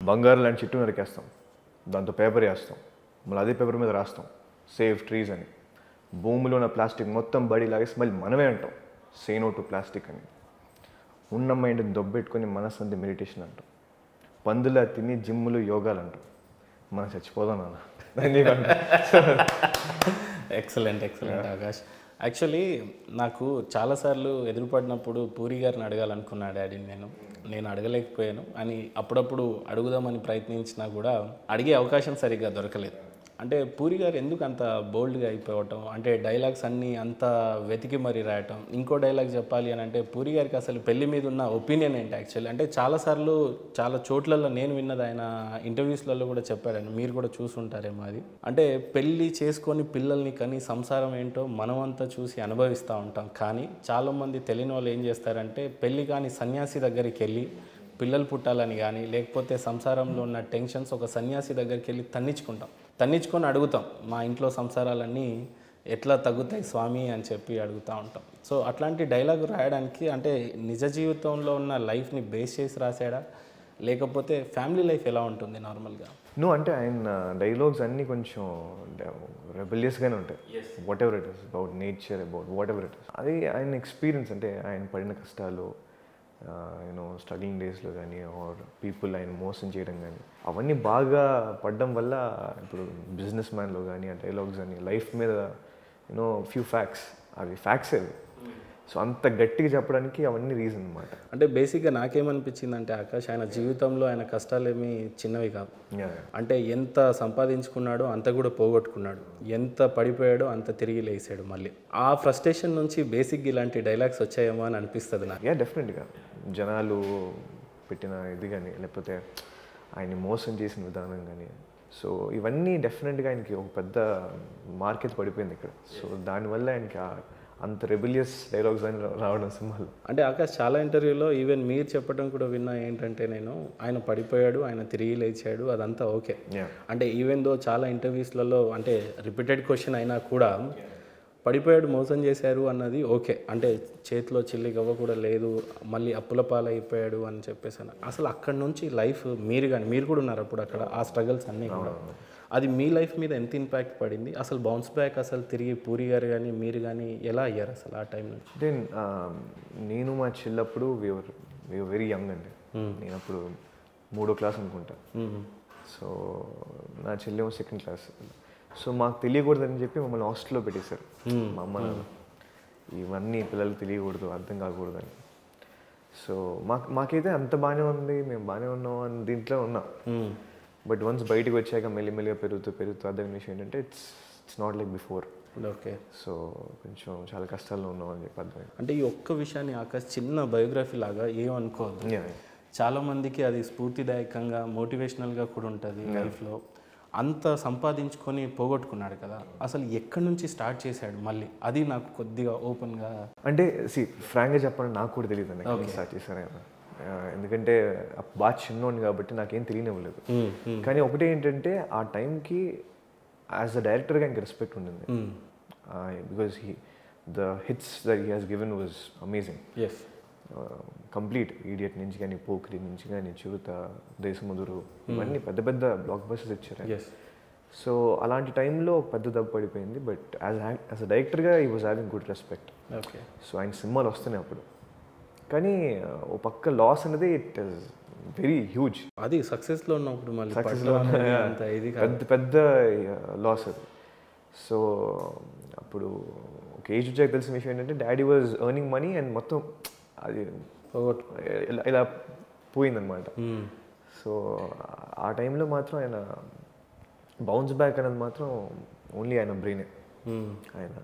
బంగారు లాంటి చెట్టు నరికేస్తాం, దాంతో పేపర్ వేస్తాం, మళ్ళీ అదే పేపర్ మీద రాస్తాం సేవ్ ట్రీస్ అని. భూమిలో ఉన్న ప్లాస్టిక్ మొత్తం బడి లాగేసి మళ్ళీ మనమే అంటాం సే నో టు ప్లాస్టిక్ అని. ఉన్న మైండ్ని దొబ్బెట్టుకొని మనసు అంతా మెడిటేషన్ అంటాం. పందులా తిని జిమ్ములు యోగాలు అంటాం. మనం చచ్చిపోదాం నాన్న. ఎక్సలెంట్ ఆకాష్. యాక్చువల్లీ నాకు చాలాసార్లు ఎదురుపడినప్పుడు పూరి గారిని అడగాలనుకున్నా డాడీని నేను అడగలేకపోయాను అని అప్పుడప్పుడు అడుగుదామని ప్రయత్నించినా కూడా అడిగే అవకాశం సరిగ్గా దొరకలేదు. అంటే పూరి గారు ఎందుకు అంత బోల్డ్గా అయిపోవటం, అంటే డైలాగ్స్ అన్నీ అంత వెతికి మరీ రాయటం. ఇంకో డైలాగ్ చెప్పాలి అని అంటే పూరి గారికి అసలు పెళ్లి మీద ఉన్న ఒపీనియన్ ఏంటి యాక్చువల్లీ? అంటే చాలాసార్లు చాలా చోట్లలో నేను విన్నది, ఆయన ఇంటర్వ్యూస్లలో కూడా చెప్పాడని, మీరు కూడా చూసుంటారేమో అది. అంటే పెళ్ళి చేసుకొని పిల్లల్ని కని సంసారం ఏంటో మనమంతా చూసి అనుభవిస్తూ ఉంటాం. కానీ చాలామంది తెలియని వాళ్ళు ఏం చేస్తారంటే పెళ్ళి కానీ సన్యాసి దగ్గరికి వెళ్ళి పిల్లలు పుట్టాలని కానీ లేకపోతే సంసారంలో ఉన్న టెన్షన్స్ ఒక సన్యాసి దగ్గరికి వెళ్ళి తన్నించుకొని అడుగుతాం, మా ఇంట్లో సంసారాలన్నీ ఎట్లా తగ్గుతాయి స్వామి అని చెప్పి అడుగుతూ ఉంటాం. సో అట్లాంటి డైలాగ్ రాయడానికి అంటే నిజ జీవితంలో ఉన్న లైఫ్ని బేస్ చేసి రాశాడా, లేకపోతే ఫ్యామిలీ లైఫ్ ఎలా ఉంటుంది నార్మల్గా? నువ్వు అంటే ఆయన డైలాగ్స్ అన్నీ కొంచెం రెబెలియస్గానే ఉంటాయి. What ever it is about nature, about what ever it is. అది ఆయన ఎక్స్పీరియన్స్, అంటే ఆయన పడిన కష్టాలు, స్ట్రగ్లింగ్ డేస్లో కానీ ఆర్ పీపుల్ ఆయన మోసం చేయడం కానీ అవన్నీ బాగా పడడం వల్ల ఇప్పుడు బిజినెస్ మ్యాన్లో కానీ ఆ డైలాగ్స్ అని లైఫ్ మీద ఫ్యూ ఫ్యాక్ట్స్, అవి ఫ్యాక్ట్స్ అవి. సో అంత గట్టిగా చెప్పడానికి అవన్నీ రీజన్ అనమాట. అంటే బేసిక్గా నాకేమనిపించింది అంటే ఆకాష్, ఆయన జీవితంలో ఆయన కష్టాలు ఏమీ చిన్నవి కాదు. అంటే ఎంత సంపాదించుకున్నాడో అంత కూడా పోగొట్టుకున్నాడు, ఎంత పడిపోయాడో అంత తిరిగి లేసాడు మళ్ళీ. ఆ ఫ్రస్ట్రేషన్ నుంచి బేసిక్గా ఇలాంటి డైలాగ్స్ వచ్చాయేమో అని అనిపిస్తుంది నాకు. డెఫినెట్గా జనాలు పెట్టిన ఇది కానీ లేకపోతే ఆయన్ని మోసం చేసిన విధానం కానీ, సో ఇవన్నీ డెఫినెట్గా ఆయనకి ఒక పెద్ద మార్కెట్ పడిపోయింది ఇక్కడ. సో దానివల్ల ఆయనకి అంత రెబిలియస్ డైలాగ్స్ అని రావడం సినిమాలు. అంటే ఆకాష్ చాలా ఇంటర్వ్యూలో ఈవెన్ మీరు చెప్పడం కూడా విన్నా ఏంటంటే, నేను ఆయన పడిపోయాడు, ఆయన తిరిగి లేచాడు, అదంతా ఓకే. అంటే ఈవెన్ దో చాలా ఇంటర్వ్యూస్లలో అంటే రిపీటెడ్ క్వశ్చన్ అయినా కూడా పడిపోయాడు, మోసం చేశారు అన్నది ఓకే. అంటే చేతిలో చిల్లి గవ్వ కూడా లేదు, మళ్ళీ అప్పుల పాలైపోయాడు అని చెప్పేసాను. అసలు అక్కడి నుంచి లైఫ్ మీరు కూడా ఉన్నారు అప్పుడు అక్కడ, ఆ స్ట్రగల్స్ అన్నీ కూడా, అది మీ లైఫ్ మీద ఎంత ఇంపాక్ట్ పడింది? అసలు బౌన్స్ బ్యాక్ అసలు తిరిగి పూరి గారు కానీ మీరు కానీ ఎలా అయ్యారు అసలు ఆ టైం నుంచి? అంటే నేను మా చెల్లప్పుడు వెరీ యంగ్ అండి. నేను అప్పుడు 3వ క్లాస్ అనుకుంటా. సో నా చెల్లెమో 2nd క్లాస్. సో మాకు తెలియకూడదని చెప్పి మమ్మల్ని హాస్టల్లో పెట్టేశారు మా అమ్మ నాన్న. ఇవన్నీ పిల్లలకు తెలియకూడదు, అర్థం కాకూడదని. సో మాకైతే అంత బాగానే ఉంది, మేము బాగానే ఉన్నాం అని దీంట్లో ఉన్నాం. బట్ వన్స్ బయటకు వచ్చాక మెల్లిమెల్లిగా పెరుగుతూ అర్థం విషయం ఏంటంటే it's not like before. Okay. So కొంచెం చాలా కష్టాల్లో ఉన్నాం అని చెప్పి అర్థమైంది. అంటే ఈ ఒక్క విషయాన్ని ఆకాష్ చిన్న బయోగ్రఫీ లాగా ఏమనుకోవద్దు, చాలామందికి అది స్ఫూర్తిదాయకంగా మోటివేషనల్గా కూడా ఉంటుంది లైఫ్లో. అంత సంపాదించుకొని పోగొట్టుకున్నాడు కదా, అసలు ఎక్కడి నుంచి స్టార్ట్ చేశాడు మళ్ళీ? అది నాకు కొద్దిగా ఓపెన్గా అంటే ఫ్రాంక్గా చెప్పండి, నాకు కూడా తెలియదు అండి స్టార్ట్ చేశాను. ఎందుకంటే బాగా చిన్నోండి కాబట్టి నాకేం తెలియనివ్వలేదు. కానీ ఒకటి ఏంటంటే ఆ టైంకి యాజ్ అ డైరెక్టర్గా ఆయనకి రెస్పెక్ట్ ఉండింది. Because the hits that he has given was amazing. Complete idiot నుంచి కానీ, పోక్రి నుంచి కానీ, చిరుత, దేశముదురు, ఇవన్నీ పెద్ద పెద్ద బ్లాక్ బస్టర్స్ ఇచ్చారు. సో అలాంటి టైంలో పెద్ద దెబ్బ పడిపోయింది. బట్ యాజ్ అ డైరెక్టర్గా he was having good respect. So ఆయన సినిమాలు వస్తున్నాయి అప్పుడు. కానీ ఓ పక్క లాస్ అనేది ఇట్ ఈస్ వెరీ హ్యూజ్. అది సక్సెస్లో ఉన్నప్పుడు మళ్ళీ పెద్ద లాస్ అది. సో అప్పుడు ఒక ఏజ్ వచ్చాక తెలిసిన విషయం ఏంటంటే daddy was earning money and మొత్తం అది ఇలా పోయిందనమాట. సో ఆ టైంలో మాత్రం ఆయన బౌన్స్ బ్యాక్ అనేది మాత్రం ఓన్లీ ఆయన బ్రెయినే, ఆయన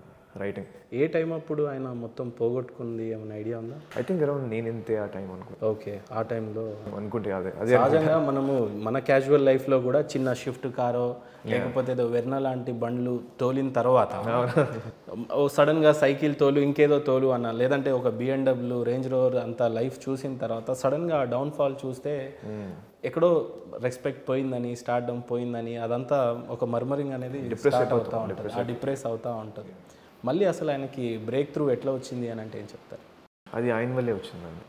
రైటింగ్. ఏ టైం అప్పుడు ఆయన మొత్తం పోగొట్టుకుంది ఏమైనా ఐడియా ఉందా? ఐ థింక్ అరౌండ్ నేనింతే ఆ టైం అనుకుంటా. ఓకే, ఆ టైంలో అనుకుంటే అదే సహజంగా మనము మన క్యాజువల్ లైఫ్లో కూడా చిన్న షిఫ్ట్ కారో లేకపోతే ఏదో వెర్నా లాంటి బండ్లు తోలిన తర్వాత సడన్గా సైకిల్ తోలు, ఇంకేదో తోలు అన్న, లేదంటే ఒక BMW, రేంజ్ రోవర్ అంత లైఫ్ చూసిన తర్వాత సడన్గా డౌన్ఫాల్ చూస్తే ఎక్కడో రెస్పెక్ట్ పోయిందని, స్టార్డమ్ పోయిందని, అదంతా ఒక మర్మరింగ్ అనేది డిప్రెస్ అవుతూ ఉంటుంది. మళ్ళీ అసలు ఆయనకి బ్రేక్ త్రూ ఎట్లా వచ్చింది అని అంటే ఏం చెప్తారు? అది ఆయన వల్లే వచ్చిందండి.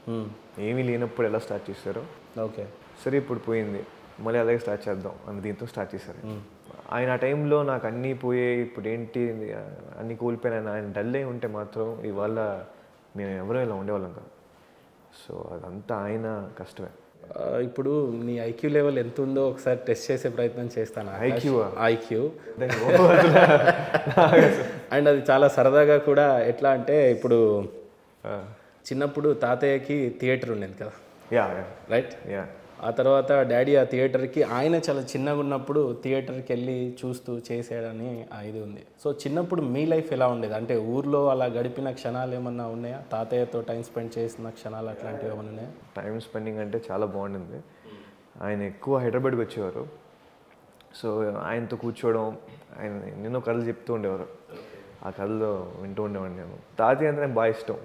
ఏమీ లేనప్పుడు ఎలా స్టార్ట్ చేశారో, ఓకే సరే ఇప్పుడు పోయింది, మళ్ళీ అలాగే స్టార్ట్ చేద్దాం అని దీంతో స్టార్ట్ చేశారు. ఆయన ఆ టైంలో నాకు అన్నీ పోయే ఇప్పుడు ఏంటి అన్నీ కోల్పోయినా ఆయన డల్ అయి ఉంటే మాత్రం ఇవాళ మేము ఎవరో ఇలా ఉండేవాళ్ళం కాదు. సో అదంతా ఆయన కష్టమే. ఇప్పుడు నీ ఐక్యూ లెవెల్ ఎంత ఉందో ఒకసారి టెస్ట్ చేసే ప్రయత్నం చేస్తాను. ఐక్యూ అండ్ అది చాలా సరదాగా కూడా. ఎట్లా అంటే ఇప్పుడు చిన్నప్పుడు తాతయ్యకి థియేటర్ ఉండేది కదా, రైట్? ఆ తర్వాత డాడీ ఆ థియేటర్కి ఆయన చాలా చిన్నగా ఉన్నప్పుడు థియేటర్కి వెళ్ళి చూస్తూ చేసాడని ఇది ఉంది. సో చిన్నప్పుడు మీ లైఫ్ ఎలా ఉండేది? అంటే ఊర్లో అలా గడిపిన క్షణాలు ఏమన్నా ఉన్నాయా? తాతయ్యతో టైం స్పెండ్ చేసిన క్షణాలు అట్లాంటివి ఏమన్నా ఉన్నాయా? టైం స్పెండింగ్ అంటే చాలా బాగుండింది. ఆయన ఎక్కువ హైదరాబాద్కి వచ్చేవారు. సో ఆయనతో కూర్చోవడం, ఆయన ఎన్నో కథలు చెప్తూ ఉండేవారు. ఆ కథలో వింటూ ఉండేవాడిని నేను. తాతయ్య అంటే నాకు బాగా ఇష్టం.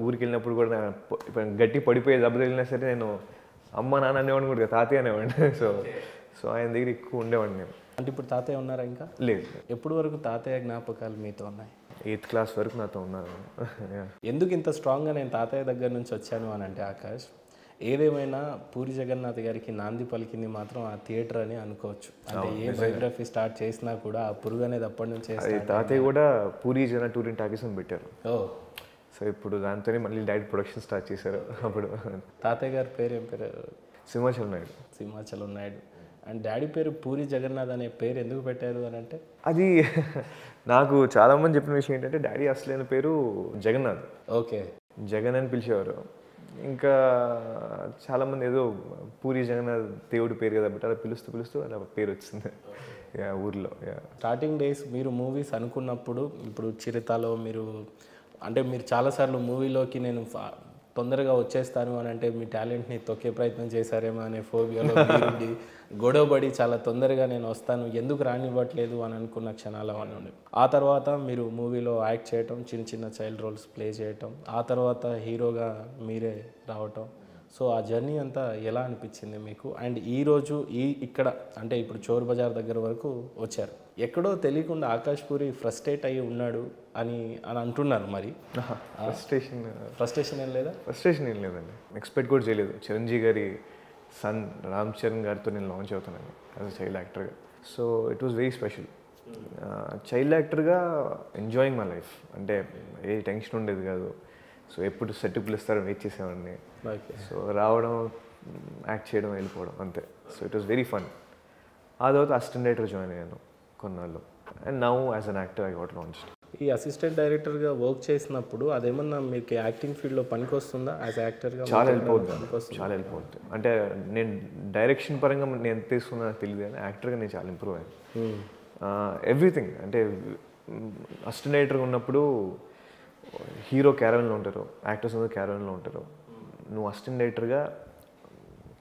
ఊరికి వెళ్ళినప్పుడు కూడా గట్టి పడిపోయే దెబ్బలు వెళ్ళినా సరే నేను అమ్మ నాన్న అనేవాడిని కూడా తాతయ్య అనేవాడిని. సో ఆయన దగ్గర ఎక్కువ ఉండేవాడిని నేను. అంటే ఇప్పుడు తాతయ్య ఉన్నారా ఇంకా? లేదు. ఎప్పుడు వరకు తాతయ్య జ్ఞాపకాలు మీతో ఉన్నాయి? 8th క్లాస్ వరకు నాతో ఉన్నారు. ఎందుకు ఇంత స్ట్రాంగ్గా నేను తాతయ్య దగ్గర నుంచి వచ్చాను అని అంటే ఆకాష్, ఏదేమైనా పూరి జగన్నాథ్ గారికి నాంది పలికింది మాత్రం ఆ థియేటర్ అని అనుకోవచ్చు. అంటే ఏ బయోగ్రఫీ స్టార్ట్ చేసినా కూడా ఆ పురుగు అనేది అప్పటి నుంచి తాతయ్య కూడా పూరి జగన్నాథ్ టూరింగ్ టాకీస్ అని పెట్టారు. సో ఇప్పుడు దాంతోనే మళ్ళీ డాడీ ప్రొడక్షన్ స్టార్ట్ చేశారు. అప్పుడు తాతయ్య గారి పేరు ఏం పేరు? సింహాచలం నాయుడు. సింహాచలం నాయుడు. అండ్ డాడీ పేరు పూరి జగన్నాథ్ అనే పేరు ఎందుకు పెట్టారు అని అంటే, అది నాకు చాలామంది చెప్పిన విషయం ఏంటంటే డాడీ అసలైన పేరు జగన్నాథ్. ఓకే, జగన్ అని పిలిచేవారు. ఇంకా చాలామంది ఏదో పూరి జగన్నాథ్ దేవుడి పేరు కదా బట్ అలా పిలుస్తూ అలా పేరు వచ్చింది ఊర్లో. స్టార్టింగ్ డేస్ మీరు మూవీస్ అనుకున్నప్పుడు, ఇప్పుడు చిరుతలో మీరు అంటే మీరు చాలాసార్లు మూవీలోకి నేను తొందరగా వచ్చేస్తాను అని అంటే మీ టాలెంట్ని తొక్కే ప్రయత్నం చేశారేమో అనే ఫోబియాలో గొడవబడి చాలా తొందరగా నేను వస్తాను, ఎందుకు రానివ్వట్లేదు అని అనుకున్న క్షణాలు అవన్నీ ఉండే. ఆ తర్వాత మీరు మూవీలో యాక్ట్ చేయటం, చిన్న చైల్డ్ రోల్స్ ప్లే చేయటం, ఆ తర్వాత హీరోగా మీరే రావటం. సో ఆ జర్నీ అంతా ఎలా అనిపించింది మీకు? అండ్ ఈరోజు ఇక్కడ అంటే ఇప్పుడు చోర్ బజార్ దగ్గర వరకు వచ్చారు. ఎక్కడో తెలియకుండా ఆకాష్ పూరి ఫ్రస్ట్రేట్ అయ్యి ఉన్నాడు అని అంటున్నారు. మరి ఫ్రస్ట్రేషన్ ఏం లేదా? ఫ్రస్ట్రేషన్ ఏం లేదండి. ఎక్స్పెక్ట్ కూడా చేయలేదు. చిరంజీవి గారి సన్ రామ్ చరణ్ గారితో నేను లాంచ్ అవుతున్నాను యాజ్ అ చైల్డ్ యాక్టర్గా. So it was very special. Child యాక్టర్గా ఎంజాయింగ్ మై లైఫ్. అంటే ఏ టెన్షన్ ఉండేది కాదు. సో ఎప్పుడు సెట్ పిలుస్తారని వెయిట్ చేసేవాడిని. సో రావడం, యాక్ట్ చేయడం, వెళ్ళిపోవడం అంతే. So it was very fun. ఆ తర్వాత అసిస్టెంట్ డైరెక్టర్ జాయిన్ అయ్యాను కొన్నాళ్ళు. And now as an actor I got launched. ఈ అసిస్టెంట్ డైరెక్టర్గా వర్క్ చేసినప్పుడు అదేమన్నా మీకు యాక్టింగ్ ఫీల్డ్లో పనికి వస్తుందా? యాజ్ యాక్టర్గా చాలా హెల్ప్ అవుతుంది. అంటే నేను డైరెక్షన్ పరంగా నేను ఎంత తీసుకున్నా నాకు తెలియదు, కానీ యాక్టర్గా నేను చాలా ఇంప్రూవ్ అయ్యాను. ఎవ్రీథింగ్. అంటే అసిస్టెంట్ డైరెక్టర్గా ఉన్నప్పుడు హీరో క్యారవన్లో ఉంటారు, యాక్టర్స్ అందరూ క్యారవన్లో ఉంటారు. నువ్వు అసిస్టెంట్ డైరెక్టర్గా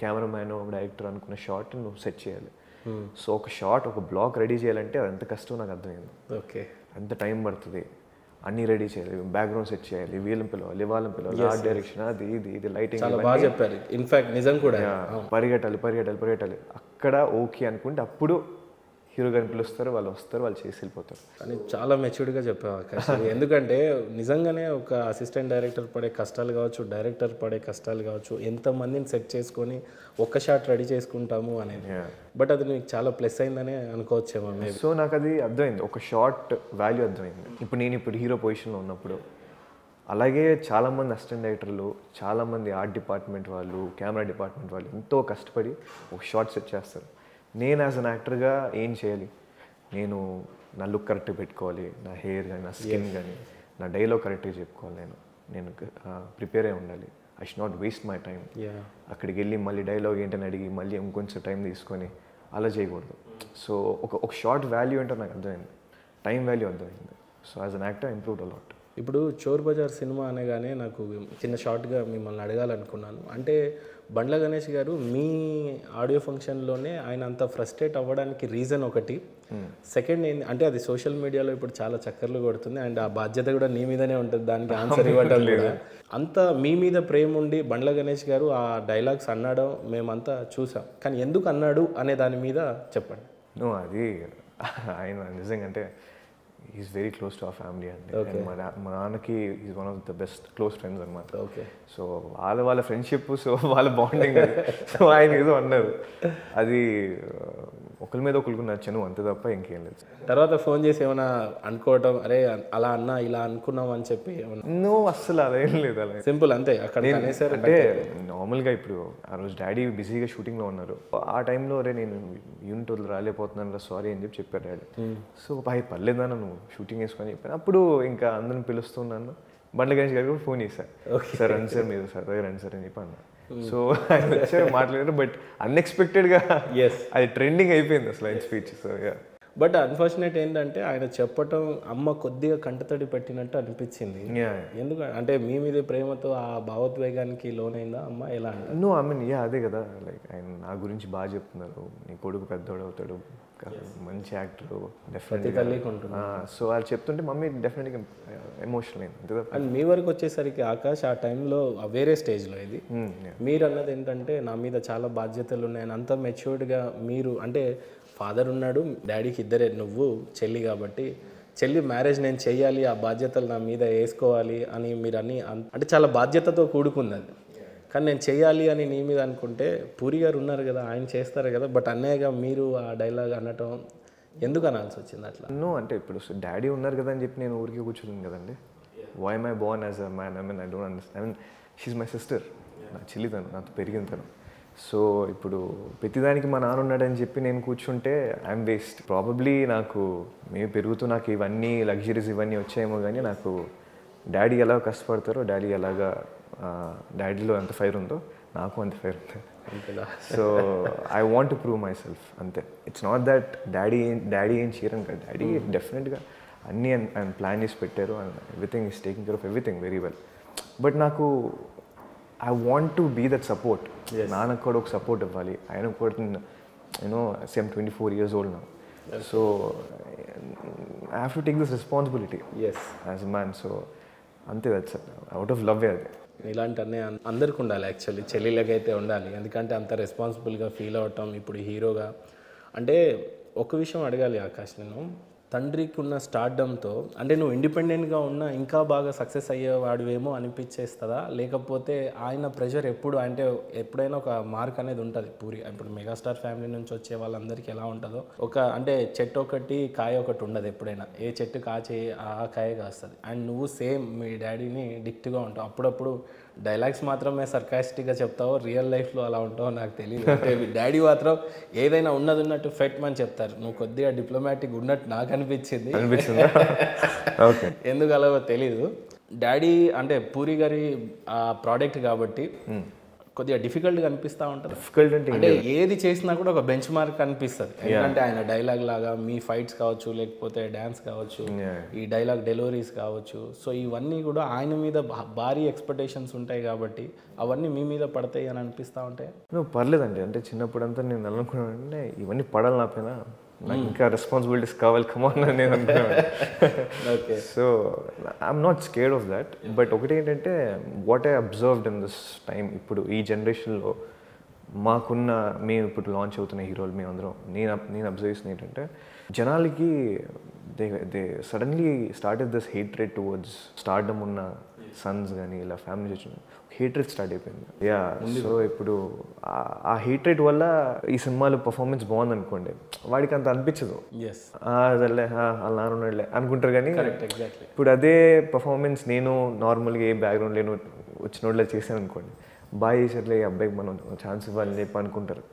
కెమెరామ్యాన్ డైరెక్టర్ అనుకున్న షాట్ నువ్వు సెట్ చేయాలి. సో ఒక షాట్, ఒక బ్లాక్ రెడీ చేయాలంటే అది ఎంత కష్టం నాకు అర్థమైంది. ఓకే, ఎంత టైం పడుతుంది, అన్నీ రెడీ చేయాలి, బ్యాక్గ్రౌండ్ సెట్ చేయాలి, వీళ్ళని పిలవాలి, వాళ్ళని పిలవాలి, ఆర్ట్ డైరెక్షన్, అది ఇది లైటింగ్, చాలా బాగా చెప్పారు. ఇన్ఫాక్ట్ నిజం కూడా. పరిగెట్టాలి. అక్కడ ఓకే అనుకుంటే అప్పుడు హీరో గారిని పిలుస్తారు, వాళ్ళు వస్తారు, వాళ్ళు చేసి వెళ్ళిపోతారు. అని చాలా మెచ్యూర్డ్గా చెప్పావు ఆకాష్. ఎందుకంటే నిజంగానే ఒక అసిస్టెంట్ డైరెక్టర్ పడే కష్టాలు కావచ్చు, డైరెక్టర్ పడే కష్టాలు కావచ్చు, ఎంతమందిని సెట్ చేసుకొని ఒక్క షాట్ రెడీ చేసుకుంటాము అనేది. బట్ అది నీకు చాలా ప్లస్ అయిందనే అనుకోవచ్చేమో. సో నాకు అది అర్థమైంది, ఒక షార్ట్ వాల్యూ అర్థమైంది. ఇప్పుడు హీరో పొజిషన్లో ఉన్నప్పుడు అలాగే చాలామంది అసిస్టెంట్ డైరెక్టర్లు, చాలామంది ఆర్ట్ డిపార్ట్మెంట్ వాళ్ళు, కెమెరా డిపార్ట్మెంట్ వాళ్ళు ఎంతో కష్టపడి ఒక షార్ట్ సెట్ చేస్తారు. నేను యాజ్ అన్ యాక్టర్గా ఏం చేయాలి? నేను నా లుక్ కరెక్ట్గా పెట్టుకోవాలి, నా హెయిర్ కానీ, నా స్కిన్ కానీ, నా డైలాగ్ కరెక్ట్గా చెప్పుకోవాలి, నేను ప్రిపేర్ అయి ఉండాలి. I should not waste my time. అక్కడికి వెళ్ళి మళ్ళీ డైలాగ్ ఏంటని అడిగి మళ్ళీ ఇంకొంచెం టైం తీసుకొని అలా చేయకూడదు. సో ఒక షార్ట్ వాల్యూ ఏంటో నాకు అర్థమైంది, టైం వాల్యూ అర్థమైంది. So as an actor improved a lot. ఇప్పుడు చోర్ బజార్ సినిమా అనగానే నాకు చిన్న షార్ట్గా మిమ్మల్ని అడగాలనుకున్నాను. అంటే బండ్ల గణేష్ గారు మీ ఆడియో ఫంక్షన్లోనే ఆయన అంత ఫ్రస్ట్రేట్ అవ్వడానికి రీజన్ ఒకటి. సెకండ్ ఏంటి అంటే అది సోషల్ మీడియాలో ఇప్పుడు చాలా చక్కర్లు కొడుతుంది. అండ్ ఆ బాధ్యత కూడా నీ మీదనే ఉంటుంది దానికి ఆన్సర్ ఇవ్వటం కూడా. అంత మీ మీద ప్రేమ ఉండి బండ్ల గణేష్ గారు ఆ డైలాగ్స్ అన్నాడో మేమంతా చూసాం, కానీ ఎందుకు అన్నాడు అనే దాని మీద చెప్పండి. అది ఆయన నిజంగా అంటే is very close to our family అండి. And మా నాన్నకి is one of the best close friends అనమాట. ఓకే. సో వాళ్ళ ఫ్రెండ్షిప్, సో వాళ్ళ బాండింగ్ అది. సో ఆయన ఏదో అన్నారు, అది ఒకరి మీద ఒకరికి నచ్చను అంతే తప్ప ఇంకేం లేదు. తర్వాత ఫోన్ చేసి ఏమైనా అనుకోవటం, అరే అలా అన్నా ఇలా అనుకున్నాం అని చెప్పి నువ్వు అస్సలు అదేం లేదు. అలా సింపుల్ అంతే అక్కడ అనేసారు. అంటే నార్మల్గా ఇప్పుడు ఆ రోజు డాడీ బిజీగా షూటింగ్లో ఉన్నారు. ఆ టైంలో అరే నేను యూనిట్ వదిలి రాలేకపోతున్నాను సారీ అని చెప్పారు డాడీ. సో పర్లేదన్నా నువ్వు షూటింగ్ వేసుకొని చెప్పాను. అప్పుడు ఇంకా అందరిని పిలుస్తున్నాను. బండ్ల గణేష్ గారికి కూడా ఫోన్ చేశారు, సార్ రండి సార్ మీరు సరదాగా రండి సార్ అని చెప్పి అన్నా. సో ఆయన వచ్చారు మాట్లాడారు, బట్ అన్ఎక్స్పెక్టెడ్గా అది ట్రెండింగ్ అయిపోయింది అసలు ఆయన స్పీచ్. సో బట్ అన్ఫార్చునేట్ ఏంటంటే ఆయన చెప్పటం అమ్మ కొద్దిగా కంటతడి పెట్టినట్టు అనిపించింది. ఎందుకు అంటే మీ మీద ప్రేమతో ఆ భావోద్వేగానికి లోనైందా అమ్మ, ఎలా అంటే? నో ఐ మీన్ అదే కదా, లైక్ ఆయన నా గురించి బాగా చెప్తున్నారు, నీ కొడుకు పెద్దోడు అవుతాడు, మంచి యాక్టర్ డెఫినెట్గా. సో వాళ్ళు చెప్తుంటే మమ్మీ డెఫినెట్గా ఎమోషనల్ అయింది అంతే. అండ్ మీ వరకు వచ్చేసరికి ఆకాష్ ఆ టైంలో వేరే స్టేజ్లో ఇది మీరు అన్నది ఏంటంటే నా మీద చాలా బాధ్యతలు ఉన్నాయని అంత మెచ్యూర్డ్గా మీరు, అంటే ఫాదర్ ఉన్నాడు, డాడీకి ఇద్దరే, నువ్వు చెల్లి, కాబట్టి చెల్లి మ్యారేజ్ నేను చెయ్యాలి, ఆ బాధ్యతలు నా మీద వేసుకోవాలి అని మీరు అన్ని అంటే చాలా బాధ్యతతో కూడుకుంది అది. కానీ నేను చెయ్యాలి అని నీ మీద అనుకుంటే పూరి గారు ఉన్నారు కదా, ఆయన చేస్తారు కదా, బట్ అన్నయ్యగా మీరు ఆ డైలాగ్ అనటం ఎందుకు అనాల్సి వచ్చింది అట్లా? నో అంటే ఇప్పుడు డాడీ ఉన్నారు కదా అని చెప్పి నేను ఊరికి కూర్చున్నాను కదండి. Why my born as a man? I mean I don't understand. I mean she my sister, నా చెల్లి తను, నాతో పెరిగిన తను. సో ఇప్పుడు ప్రతిదానికి మా నాన్న ఉన్నాడని చెప్పి నేను కూర్చుంటే ఐఎమ్ వేస్ట్. ప్రాబబ్లీ నాకు మేము పెరుగుతూ నాకు ఇవన్నీ లగ్జరీస్ ఇవన్నీ వచ్చాయేమో, కానీ నాకు డాడీ ఎలా కష్టపడతారో, డాడీ ఎలాగా డాడీలో ఎంత ఫైర్ ఉందో నాకు అంత ఫైర్ ఉంది. So I want to prove my self అంతే. ఇట్స్ నాట్ దట్ డాడీ ఏం చేయరని కదా, డాడీ డెఫినెట్గా అన్నీ ఆయన ప్లాన్ చేసి పెట్టారు, and everything is taking care of everything very well. But నాకు I want to be that support. నాన్నకు కూడా ఒక సపోర్ట్ ఇవ్వాలి, ఆయనకు కూడా you know same 24 years old now. So I have to take this responsibility as a man. So అంతే, that's out of love. అది ఇలాంటి అన్నీ అందరికి ఉండాలి, యాక్చువల్లీ చెల్లిలకైతే ఉండాలి, ఎందుకంటే అంత రెస్పాన్సిబుల్గా ఫీల్ అవటం. ఇప్పుడు హీరోగా అంటే ఒక విషయం అడగాలి ఆకాష్, నేను తండ్రికి ఉన్న స్టార్డమ్తో అంటే నువ్వు ఇండిపెండెంట్గా ఉన్నా ఇంకా బాగా సక్సెస్ అయ్యేవాడివేమో అనిపించేస్తుందా, లేకపోతే ఆయన ప్రెషర్ ఎప్పుడు అంటే ఎప్పుడైనా ఒక మార్క్ అనేది ఉంటుంది పూరి, ఇప్పుడు మెగాస్టార్ ఫ్యామిలీ నుంచి వచ్చే వాళ్ళందరికీ ఎలా ఉంటుందో, ఒక అంటే చెట్టు ఒకటి కాయ ఒకటి ఉండదు ఎప్పుడైనా, ఏ చెట్టు కాచే ఆ కాయ కాస్తుంది. అండ్ నువ్వు సేమ్ మీ డాడీని డిక్ట్గా ఉంటావు. అప్పుడప్పుడు డైలాగ్స్ మాత్రమే సర్కాస్టిక్గా చెప్తావో, రియల్ లైఫ్లో అలా ఉంటావో నాకు తెలియదు. అంటే మీ డాడీ మాత్రం ఏదైనా ఉన్నది ఉన్నట్టు ఫెట్ అని చెప్తారు, నువ్వు కొద్దిగా డిప్లొమాటిక్ ఉన్నట్టు నాకు అనిపించింది. ఓకే, ఎందుకు అలాగో తెలీదు. డాడీ అంటే పూరి గారి ప్రోడక్ట్ కాబట్టి కొద్దిగా డిఫికల్ట్గా అనిపిస్తూ ఉంటుంది. డిఫికల్ట్ అంటే ఏది చేసినా కూడా ఒక బెంచ్ మార్క్ అనిపిస్తుంది. ఎందుకంటే ఆయన డైలాగ్ లాగా మీ ఫైట్స్ కావచ్చు, లేకపోతే డ్యాన్స్ కావచ్చు, ఈ డైలాగ్ డెలివరీస్ కావచ్చు, సో ఇవన్నీ కూడా ఆయన మీద భారీ ఎక్స్పెక్టేషన్స్ ఉంటాయి కాబట్టి అవన్నీ మీ మీద పడతాయి అని అనిపిస్తూ ఉంటాయి. నువ్వు పర్లేదండి, అంటే చిన్నప్పుడంతా నేను అనుకున్నానంటే ఇవన్నీ పడాలి నా పైన, నాకు ఇంకా రెస్పాన్సిబిలిటీస్ కావాలి కమాన్ అని నేను అనుకున్నాను. Okay, so I'm not scared of that. But ఒకటి ఏంటంటే what I observed in this time, ఇప్పుడు ఈ జనరేషన్లో మాకున్న మేము ఇప్పుడు లాంచ్ అవుతున్న హీరోలు మేమందరం నేను అబ్జర్వ్ చేసిన ఏంటంటే జనాలకి they suddenly started this hatred towards stardom ఉన్న సన్స్ కానీ ఇలా ఫ్యామిలీస్ వచ్చిన హేట్రెడ్ స్టార్ట్ అయిపోయింది. సో ఇప్పుడు ఆ హేట్రెడ్ వల్ల ఈ సినిమాలో పర్ఫార్మెన్స్ బాగుంది అనుకోండి, వాడికి అంత అనిపించదు, అదే అలా నానున్నాడులే అనుకుంటారు. కానీ ఇప్పుడు అదే పర్ఫార్మెన్స్ నేను నార్మల్గా ఏ బ్యాక్గ్రౌండ్ లేను వచ్చినోళ్ళ చేశాను అనుకోండి, బాగా చేసేట్లే ఈ అబ్బాయికి మనం ఛాన్స్ ఇవ్వాలని చెప్పి అనుకుంటారు.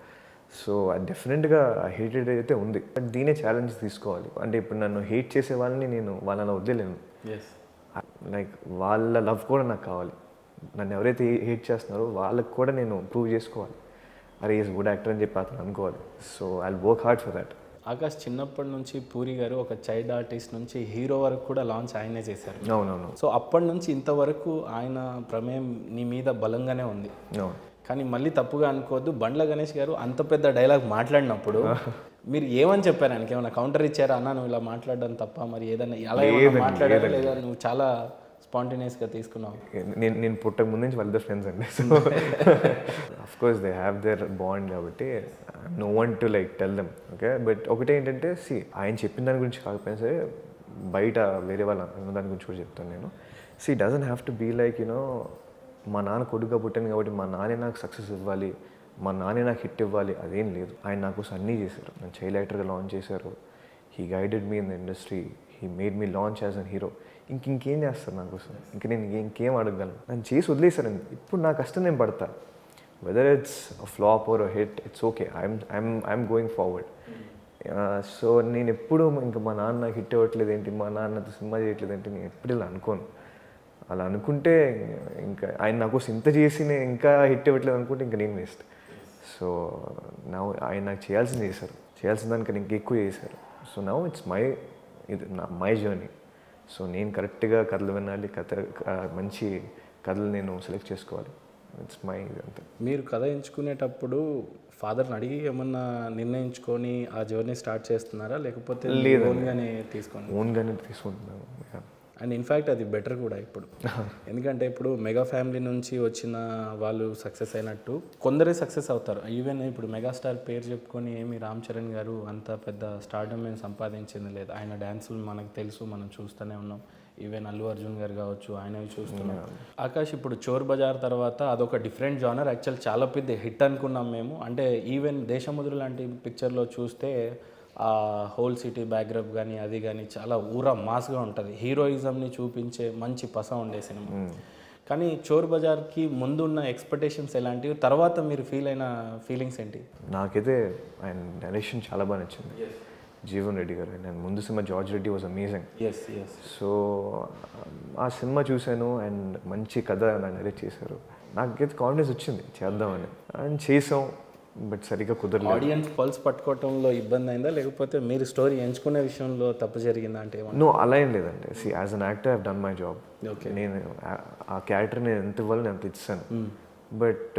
సో డెఫినెట్గా హేటెడ్ అయితే ఉంది, బట్ దీనే ఛాలెంజ్ తీసుకోవాలి. అంటే ఇప్పుడు నన్ను హేట్ చేసే వాళ్ళని నేను వాళ్ళని వదిలేను, లైక్ వాళ్ళ లవ్ కూడా నాకు కావాలి. నన్ను ఎవరైతే హేట్ చేస్తున్నారో వాళ్ళకి కూడా నేను ప్రూవ్ చేసుకోవాలి, అరే ఈజ్ గుడ్ యాక్టర్ అని చెప్పి అతను అనుకోవాలి. So I will work hard for that. Akash చిన్నప్పటి నుంచి పూరి గారు ఒక చైల్డ్ ఆర్టిస్ట్ నుంచి హీరో వరకు కూడా లాంచ్ ఆయనే చేశారు. అవునవును. సో అప్పటి నుంచి ఇంతవరకు ఆయన ప్రమేయం నీ మీద బలంగానే ఉంది. కానీ మళ్ళీ తప్పుగా అనుకోవద్దు, బండ్ల గణేష్ గారు అంత పెద్ద డైలాగ్ మాట్లాడినప్పుడు మీరు ఏమని చెప్పారు ఆయనకి? ఏమైనా కౌంటర్ ఇచ్చారా? అన్న నువ్వు ఇలా మాట్లాడడం తప్ప మరి ఏదన్నా అలా మాట్లాడారా లేదా? నువ్వు చాలా స్పాంటేనియస్గా తీసుకున్నావు. నేను పుట్టక ముందు నుంచి వాళ్ళ ఫ్రెండ్స్ అండి. So of course they have their bond కాబట్టి no one to like tell them. Okay, but ఒకటి ఏంటంటే ఆయన చెప్పిన దాని గురించి కాకపోయినా సరే బయట వేరే వాళ్ళ దాని గురించి కూడా చెప్తాను నేను. So it doesn't have to be like మా నాన్న కొడుకుగా పుట్టాను కాబట్టి మా నాన్నే నాకు సక్సెస్ ఇవ్వాలి, మా నాన్నే నాకు హిట్ ఇవ్వాలి, అదేం లేదు. ఆయన నాకు అన్నీ చేశారు. నన్ను చైల్డ్ యాక్టర్గా లాంచ్ చేశారు. He guided me in the industry, he made me launch as an hero. ఇంకేం చేస్తారు నా కోసం? నేను ఇంకేం అడగలను? నన్ను చేసి వదిలేశారండి. ఇప్పుడు నా కష్టం నేను పడతా. Whether it's flop or hit, it's okay. I'm going forward. So నేను ఎప్పుడు ఇంకా మా నాన్న నాకు హిట్ అవ్వట్లేదు ఏంటి, మా నాన్నతో సినిమా చేయట్లేదు ఏంటి, నేను ఎప్పుడు ఇలా అనుకోను. అలా అనుకుంటే ఇంకా ఆయన నాకు ఇంత చేసి నేను ఇంకా హిట్ ఇవ్వట్లేదు అనుకుంటే ఇంకా నేను వేస్ట్. సో నా ఆయన నాకు చేయాల్సింది చేశారు, చేయాల్సిన దానికన్నా ఇంకా ఎక్కువ చేశారు. So now it's my journey. So నేను కరెక్ట్గా కథలు వినాలి, మంచి కథలు నేను సెలెక్ట్ చేసుకోవాలి. ఇట్స్ మై ఇదంతా. మీరు కథ ఎంచుకునేటప్పుడు ఫాదర్ని అడిగి ఏమన్నా నిర్ణయించుకొని ఆ జర్నీ స్టార్ట్ చేస్తున్నారా, లేకపోతే ఓన్గానే తీసుకుంటున్నాను. అండ్ ఇన్ఫ్యాక్ట్ అది బెటర్ కూడా ఇప్పుడు. ఎందుకంటే ఇప్పుడు మెగా ఫ్యామిలీ నుంచి వచ్చిన వాళ్ళు సక్సెస్ అయినట్టు కొందరే సక్సెస్ అవుతారు. ఈవెన్ ఇప్పుడు మెగాస్టార్ పేరు చెప్పుకొని ఏమి రామ్ చరణ్ గారు అంత పెద్ద స్టార్డమ్ ఏం సంపాదించింది లేదు. ఆయన డ్యాన్సులు మనకు తెలుసు, మనం చూస్తూనే ఉన్నాం. ఈవెన్ అల్లు అర్జున్ గారు కావచ్చు, ఆయనవి చూస్తున్నాం. ఆకాష్ ఇప్పుడు చోర్ బజార్ తర్వాత అదొక డిఫరెంట్ జానర్. యాక్చువల్ చాలా పెద్ద హిట్ అనుకున్నాం మేము. అంటే ఈవెన్ దేశముద్రు లాంటి పిక్చర్లో చూస్తే ఆ హోల్ సిటీ బ్యాక్డ్రాప్ కానీ అది కానీ చాలా ఊరా మాస్గా ఉంటుంది. హీరోయిజంని చూపించే మంచి పస ఉండే సినిమా. కానీ చోర్ బజార్కి ముందున్న ఎక్స్పెక్టేషన్స్ ఎలాంటివి, తర్వాత మీరు ఫీల్ అయిన ఫీలింగ్స్ ఏంటి? నాకైతే ఆయన డైరెక్షన్ చాలా బాగా నచ్చింది, జీవన్ రెడ్డి గారు. అండ్ ముందు cinema George Reddy was amazing. So ఆ సినిమా చూశాను అండ్ మంచి కథ నాకు డైరెక్ట్ చేశారు. నాకైతే కాన్ఫిడెన్స్ వచ్చింది చేద్దామని, అండ్ చేసాం. బట్ సరిగ్గా కుదరలేదు. ఆడియన్స్ పల్స్ పట్టుకోవడంలో ఇబ్బంది అయిందా, లేకపోతే మీరు స్టోరీ ఎంచుకునే విషయంలో తప్పు జరిగిందా? అంటే నో, అలా ఏం లేదండి. C as an actor I have done my job. నేను ఆ క్యారెక్టర్ నేను ఎంత ఇవ్వాలి నేను అంత ఇచ్చాను. బట్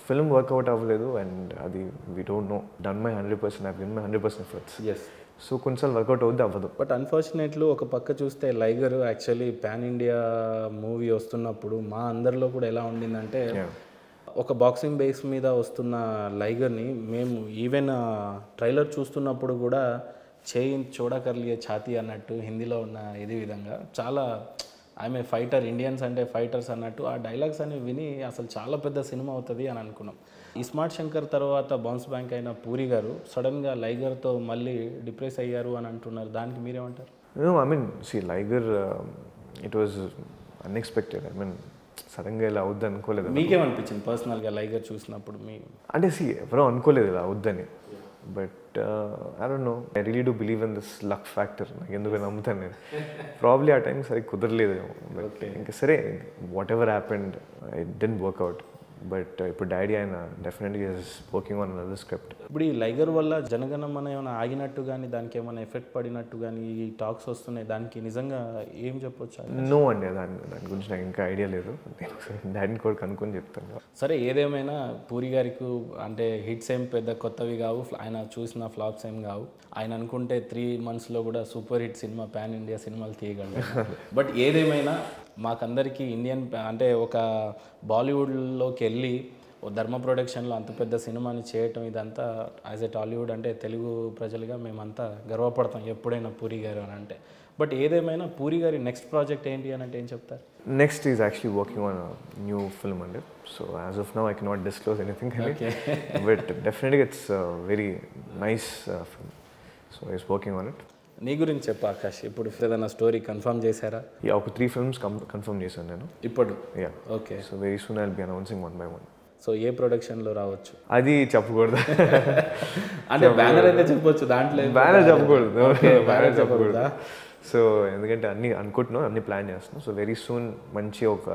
ఫిల్మ్ వర్కౌట్ అవ్వలేదు అండ్ అది we don't know. Done my 100%, I given my 100% efforts. So కొన్నిసార్లు వర్కౌట్ అవుద్ది, అవ్వదు. బట్ అన్ఫార్చునేట్లీ ఒక పక్క చూస్తే లైగర్ యాక్చువల్లీ పాన్ ఇండియా మూవీ వస్తున్నప్పుడు మా అందరిలో కూడా ఎలా ఉండిందంటే, ఒక బాక్సింగ్ బేస్ మీద వస్తున్న లైగర్ని మేము ఈవెన్ ట్రైలర్ చూస్తున్నప్పుడు కూడా చేయి చూడకర్లియే ఛాతీ అన్నట్టు హిందీలో ఉన్న ఇది విధంగా చాలా ఆమె ఫైటర్, ఇండియన్స్ అంటే ఫైటర్స్ అన్నట్టు ఆ డైలాగ్స్ అనేవి విని అసలు చాలా పెద్ద సినిమా అవుతుంది అని అనుకున్నాం. ఇస్మార్ట్ శంకర్ తర్వాత బౌన్స్ బ్యాంక్ అయిన పూరి గారు సడన్గా లైగర్తో మళ్ళీ డిప్రెస్ అయ్యారు అని అంటున్నారు. దానికి మీరేమంటారు? I mean see Liger it was unexpected. I mean సడన్గా ఇలా అవుద్ది అనుకోలేదు. మీకేమనిపించింది పర్సనల్గా లైగర్ చూసినప్పుడు? అంటే ఎవరో అనుకోలేదు ఇలా అవుద్దని. But I don't know, I really do believe in this luck factor. నాకు ఎందుకు నమ్ముతాను నేను. ప్రాబ్లీ ఆ టైం సరిగ్గా కుదరలేదు. బట్ ఇంకా సరే, whatever happened it didn't work out. But ఇప్పుడు డాడీ ఆయన డెఫినెట్గా is working on another script. ఇప్పుడు ఈ లైగర్ వల్ల జనగణమన ఏమైనా ఆగినట్టు కానీ, దానికి ఏమైనా ఎఫెక్ట్ పడినట్టు కానీ ఈ టాక్స్ వస్తున్నాయి, దానికి నిజంగా ఏం చెప్పొచ్చు? నో అండి, దాని గురించి నాకు ఇంకా ఐడియా లేదు. డాడీని కూడా కనుక్కొని చెప్తాను. సరే, ఏదేమైనా పూరి గారికి అంటే హిట్స్ ఏం పెద్ద కొత్తవి కావు, ఆయన చూసిన ఫ్లాప్స్ ఏం కావు. ఆయన అనుకుంటే 3 monthsలో కూడా super hit cinema, pan India సినిమాలు తీయగలరు. బట్ ఏదేమైనా మాకందరికీ ఇండియన్ అంటే ఒక బాలీవుడ్లోకి వెళ్ళి ధర్మ ప్రొడక్షన్లో అంత పెద్ద సినిమాని చేయటం, ఇదంతా యాజ్ ఎ టాలీవుడ్ అంటే తెలుగు ప్రజలుగా మేమంతా గర్వపడతాం ఎప్పుడైనా పూరి గారు అని అంటే. బట్ ఏదేమైనా పూరి గారి నెక్స్ట్ ప్రాజెక్ట్ ఏంటి అని అంటే ఏం చెప్తారు? Next is actually working on new film అండి. So as of now I cannot disclose anything, but డెఫినెట్గా it's very nice film. So is working on it. నీ గురించి చెప్పు ఆకాష్, ఇప్పుడు ఏదైనా స్టోరీ కన్ఫర్మ్ చేశారా? ఒక 3 films కన్ఫర్మ్ చేశాను నేను ఇప్పుడు. Okay. So very soon I will be announcing 1 by 1. So ఏ ప్రొడక్షన్లో రావచ్చు? అది చెప్పకూడదు. అంటే బ్యానర్ అయితే చెప్పొచ్చు, దాంట్లో బ్యానర్ చెప్పకూడదు. బ్యానర్ చెప్పకూడదు. సో ఎందుకంటే అన్నీ అనుకుంటున్నాం, అన్నీ ప్లాన్ చేస్తున్నాం. సో వెరీ సూన్ మంచి ఒక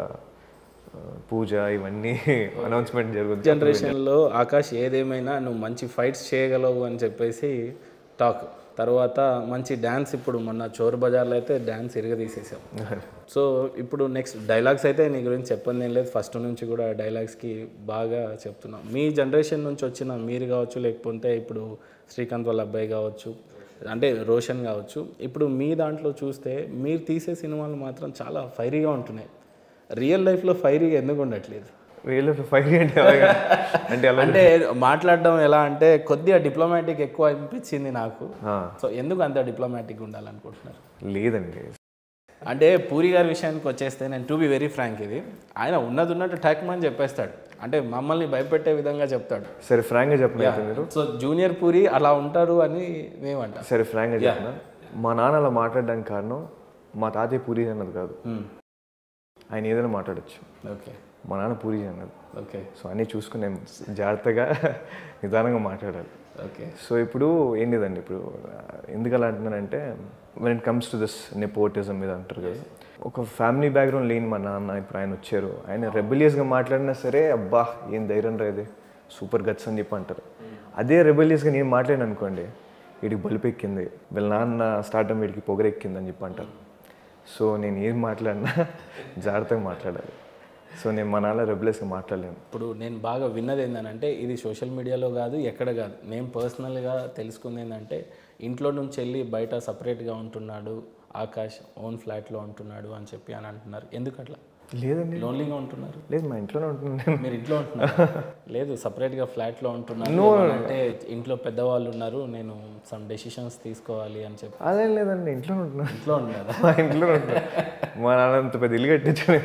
పూజ ఇవన్నీ అనౌన్స్మెంట్ జరుగుతుంది. జనరేషన్లో ఆకాష్ ఏదేమైనా నువ్వు మంచి ఫైట్స్ చేయగలవు అని చెప్పేసి టాక్. తర్వాత మంచి డ్యాన్స్, ఇప్పుడు మొన్న చోర్ బజార్లో అయితే డ్యాన్స్ ఇరగదీసేసాం. సో ఇప్పుడు నెక్స్ట్ డైలాగ్స్ అయితే నీ గురించి చెప్పండి ఏం లేదు, ఫస్ట్ నుంచి కూడా డైలాగ్స్కి బాగా చెప్తున్నాం. మీ జనరేషన్ నుంచి వచ్చిన మీరు కావచ్చు, లేకపోతే ఇప్పుడు శ్రీకాంత్ వాళ్ళ అబ్బాయి కావచ్చు, అంటే రోషన్ కావచ్చు, ఇప్పుడు మీ దాంట్లో చూస్తే మీరు తీసే సినిమాలు మాత్రం చాలా ఫైరీగా ఉంటున్నాయి. రియల్ లైఫ్లో ఫైరీగా ఎందుకు ఉండట్లేదు? రియల్ లైఫ్లో ఫైర్ అంటే ఎలాగా? అంటే ఎలా? అంటే మాట్లాడడం ఎలా అంటే కొద్దిగా డిప్లొమాటిక్ ఎక్కువ అనిపించింది నాకు. సో ఎందుకు అంత డిప్లొమాటిక్ ఉండాలనుకుంటున్నారు? లేదండి. అంటే పూరి గారి విషయానికి వచ్చేస్తే నేను టు బి వెరీ ఫ్రాంక్, ఇది ఆయన ఉన్నట్టు టాక్మని చెప్పేస్తాడు, అంటే మమ్మల్ని భయపెట్టే విధంగా చెప్తాడు. సరే ఫ్రాంక్గా చెప్పండి మీరు. సో జూనియర్ పూరి అలా ఉంటారు అని మేమంటాం. సరే ఫ్రాంక్గా చెప్పిన, మా నాన్న అలా మాట్లాడడానికి కారణం మా తాతయ్య పూరి అన్నది కాదు. ఆయన ఏదైనా మాట్లాడచ్చు. ఓకే. మా నాన్న పూరి అన్నది. ఓకే. సో అన్నీ చూసుకుని నేను జాగ్రత్తగా నిదానంగా మాట్లాడాలి. ఓకే. సో ఇప్పుడు ఏం లేదండి, ఇప్పుడు ఎందుకు అలా అంటున్నానంటే when it comes to this nepotism మీద అంటారు కదా, ఒక ఫ్యామిలీ బ్యాక్గ్రౌండ్ లేని మా నాన్న ఇప్పుడు ఆయన వచ్చారు, ఆయన రెబెలియస్గా మాట్లాడినా సరే అబ్బా ఏం ధైర్యం రేది సూపర్ గట్స్ అని చెప్పి అంటారు. అదే రెబెలియస్గా నేను మాట్లాడాను అనుకోండి, వీడికి బలుపు ఎక్కింది, వీళ్ళ నాన్న స్టార్టం వీడికి పొగరెక్కింది అని చెప్పి అంటారు. సో నేను ఏం మాట్లాడినా జాగ్రత్తగా మాట్లాడాలి. సో నేను మా నాన్న రెబెలియస్గా మాట్లాడలేను. ఇప్పుడు నేను బాగా విన్నది ఏంటంటే, ఇది సోషల్ మీడియాలో కాదు ఎక్కడ కాదు, నేను పర్సనల్గా తెలుసుకుంది ఏంటంటే, ఇంట్లో నుంచి వెళ్ళి బయట సపరేట్గా ఉంటున్నాడు ఆకాష్, ఓన్ ఫ్లాట్లో ఉంటున్నాడు అని చెప్పి అని అంటున్నారు. ఎందుకు అట్లా? లేదండి, లోన్లీగా ఉంటున్నారు. లేదు మా ఇంట్లోనే ఉంటున్నాను. మీరు ఇంట్లో ఉంటున్నారు? లేదు, సపరేట్గా ఫ్లాట్లో ఉంటున్నారు అంటే ఇంట్లో పెద్దవాళ్ళు ఉన్నారు, నేను సమ్ డెసిషన్స్ తీసుకోవాలి అని చెప్పి. అదేం లేదండి, ఇంట్లోనే ఉంటున్నాను. ఇంట్లో ఉన్నారు? మా ఇంట్లోనే ఉంటున్నాను. మా నాన్న అంత పెద్ద ఇల్లు కట్టించాను.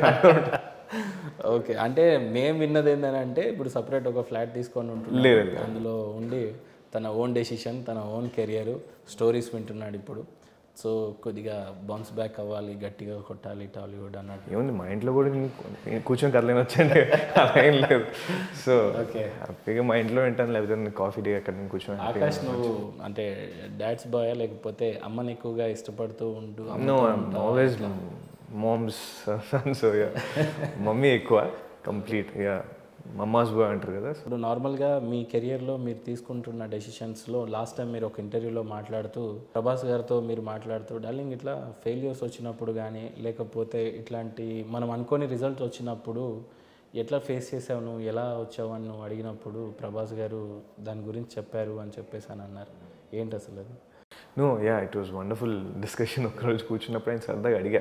ఓకే. అంటే మేము విన్నది ఏంటంటే, ఇప్పుడు సపరేట్ ఒక ఫ్లాట్ తీసుకొని ఉంటున్నాడు, లేదు అందులో ఉండి తన ఓన్ డెసిషన్, తన ఓన్ కెరియర్, స్టోరీస్ వింటున్నాడు ఇప్పుడు. సో కొద్దిగా బౌన్స్ బ్యాక్ అవ్వాలి, గట్టిగా కొట్టాలి టాలీవుడ్ అన్నట్టు. ఏముంది, మా ఇంట్లో కూడా కూర్చొని కదలేని వచ్చండి, అలా ఏం లేదు. సో ఓకే, హ్యాపీగా మా ఇంట్లో వింటాను, లేకపోతే కాఫీ డే అక్కడ కూర్చొని. ఆకాష్ నువ్వు అంటే డాడ్స్ బాయ్ లేకపోతే అమ్మని ఎక్కువగా ఇష్టపడుతూ ఉంటూ? No, I'm always mom's son. So yeah, mummy ఎక్కువ కంప్లీట్. యా, మమ్మాస్ బాయ్ అంటారు కదా. ఇప్పుడు నార్మల్గా మీ కెరియర్లో మీరు తీసుకుంటున్న డెసిషన్స్లో లాస్ట్ టైం మీరు ఒక ఇంటర్వ్యూలో మాట్లాడుతూ, ప్రభాస్ గారితో మీరు మాట్లాడుతూ, డార్లింగ్ ఇట్లా ఫెయిల్యూర్స్ వచ్చినప్పుడు కానీ లేకపోతే ఇట్లాంటి మనం అనుకోని రిజల్ట్స్ వచ్చినప్పుడు ఎట్లా ఫేస్ చేసావు, నువ్వు ఎలా వచ్చావు అని నువ్వు అడిగినప్పుడు ప్రభాస్ గారు దాని గురించి చెప్పారు అని చెప్పేసి అని అన్నారు. ఏంటి అసలు అది? No, yeah, it was wonderful discussion. ఒకరోజు కూర్చున్నప్పుడు ఆయన సరదాగా అడిగా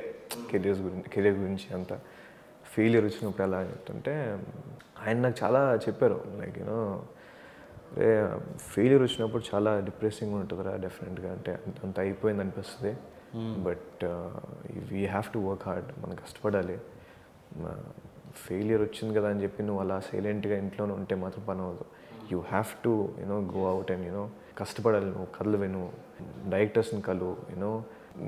కెరియర్ గురించి అంతా. ఫెయిలియర్ వచ్చినప్పుడు ఎలా చెప్తుంటే ఆయన నాకు చాలా చెప్పారు, లైక్ యూనో రే ఫెయిలియర్ వచ్చినప్పుడు చాలా డిప్రెసింగ్ ఉంటుందిరా డెఫినెట్గా, అంటే అంత అయిపోయింది అనిపిస్తుంది. But we have to work hard, మనం కష్టపడాలి. ఫెయిలియర్ వచ్చింది కదా అని చెప్పి నువ్వు అలా సైలెంట్గా ఇంట్లోనే ఉంటే మాత్రం పని అవ్వదు. You have to go out and కష్టపడాలి. నువ్వు కలవే, నువ్వు డైరెక్టర్స్ని కలువు,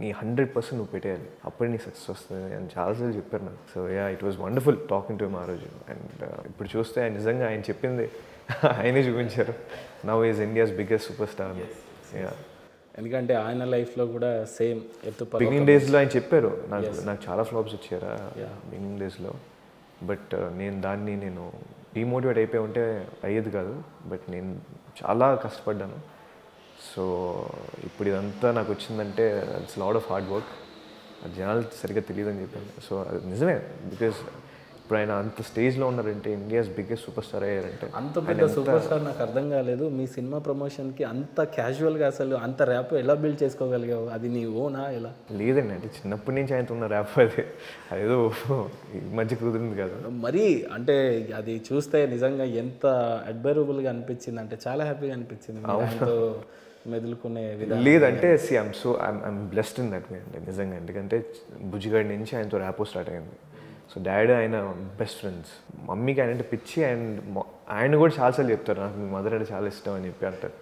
నీ 100% నువ్వు పెట్టేయాలి, అప్పుడు నీ సక్సెస్ వస్తుంది అని చాలాసార్లు చెప్పారు నాకు. So yeah, it was wonderful talking to him ఆ రోజు. అండ్ ఇప్పుడు చూస్తే ఆయన నిజంగా ఆయన చెప్పింది ఆయనే చూపించారు. Now is India's biggest super star. Yeah, ఎందుకంటే ఆయన లైఫ్లో కూడా సేమ్ బిగినింగ్ డేస్లో ఆయన చెప్పారు, నాకు చాలా ఫ్లాప్స్ వచ్చారా బిగినింగ్ డేస్లో. బట్ నేను డిమోటివేట్ అయిపోయి ఉంటే అయ్యేది కాదు. బట్ నేను చాలా కష్టపడ్డాను. సో ఇప్పుడు ఇదంతా నాకు వచ్చిందంటే it's lot of hard work. అది జనాలు సరిగ్గా తెలియదు అని చెప్పాను. సో అది నిజమే, బికాస్ ఇప్పుడు ఆయన అంత స్టేజ్లో ఉన్నారంటే, ఇండియాస్ బిగ్గెస్ట్ సూపర్ స్టార్ అయ్యారంటే. అంత పెద్ద సూపర్ స్టార్ నాకు అర్థం కాలేదు. మీ సినిమా ప్రమోషన్కి అంత క్యాజువల్గా అసలు అంత ర్యాప్ ఎలా బిల్డ్ చేసుకోగలిగావు? అది నీ ఓనా ఎలా? లేదండి, అంటే చిన్నప్పటి నుంచి ఆయనతో ఉన్న ర్యాప్ అదేదో ఈ మధ్య కుదిరింది కాదు. మరీ అంటే అది చూస్తే నిజంగా ఎంత అడ్మైరబుల్గా అనిపించింది, అంటే చాలా హ్యాపీగా అనిపించింది ఆయనతో మెదులుకునే విధానం. లేదంటే I'm blessed in that way అంటే నిజంగా. ఎందుకంటే బుజ్జిగాడి నుంచి ఆయనతో ర్యాపో స్టార్ట్ అయింది. సో డాడీ ఆయన బెస్ట్ ఫ్రెండ్స్, మమ్మీకి ఆయన అంటే పిచ్చి. ఆయన కూడా చాలాసార్లు చెప్తారు, నాకు మీ మదర్ అంటే చాలా ఇష్టం అని చెప్పి అంటారు.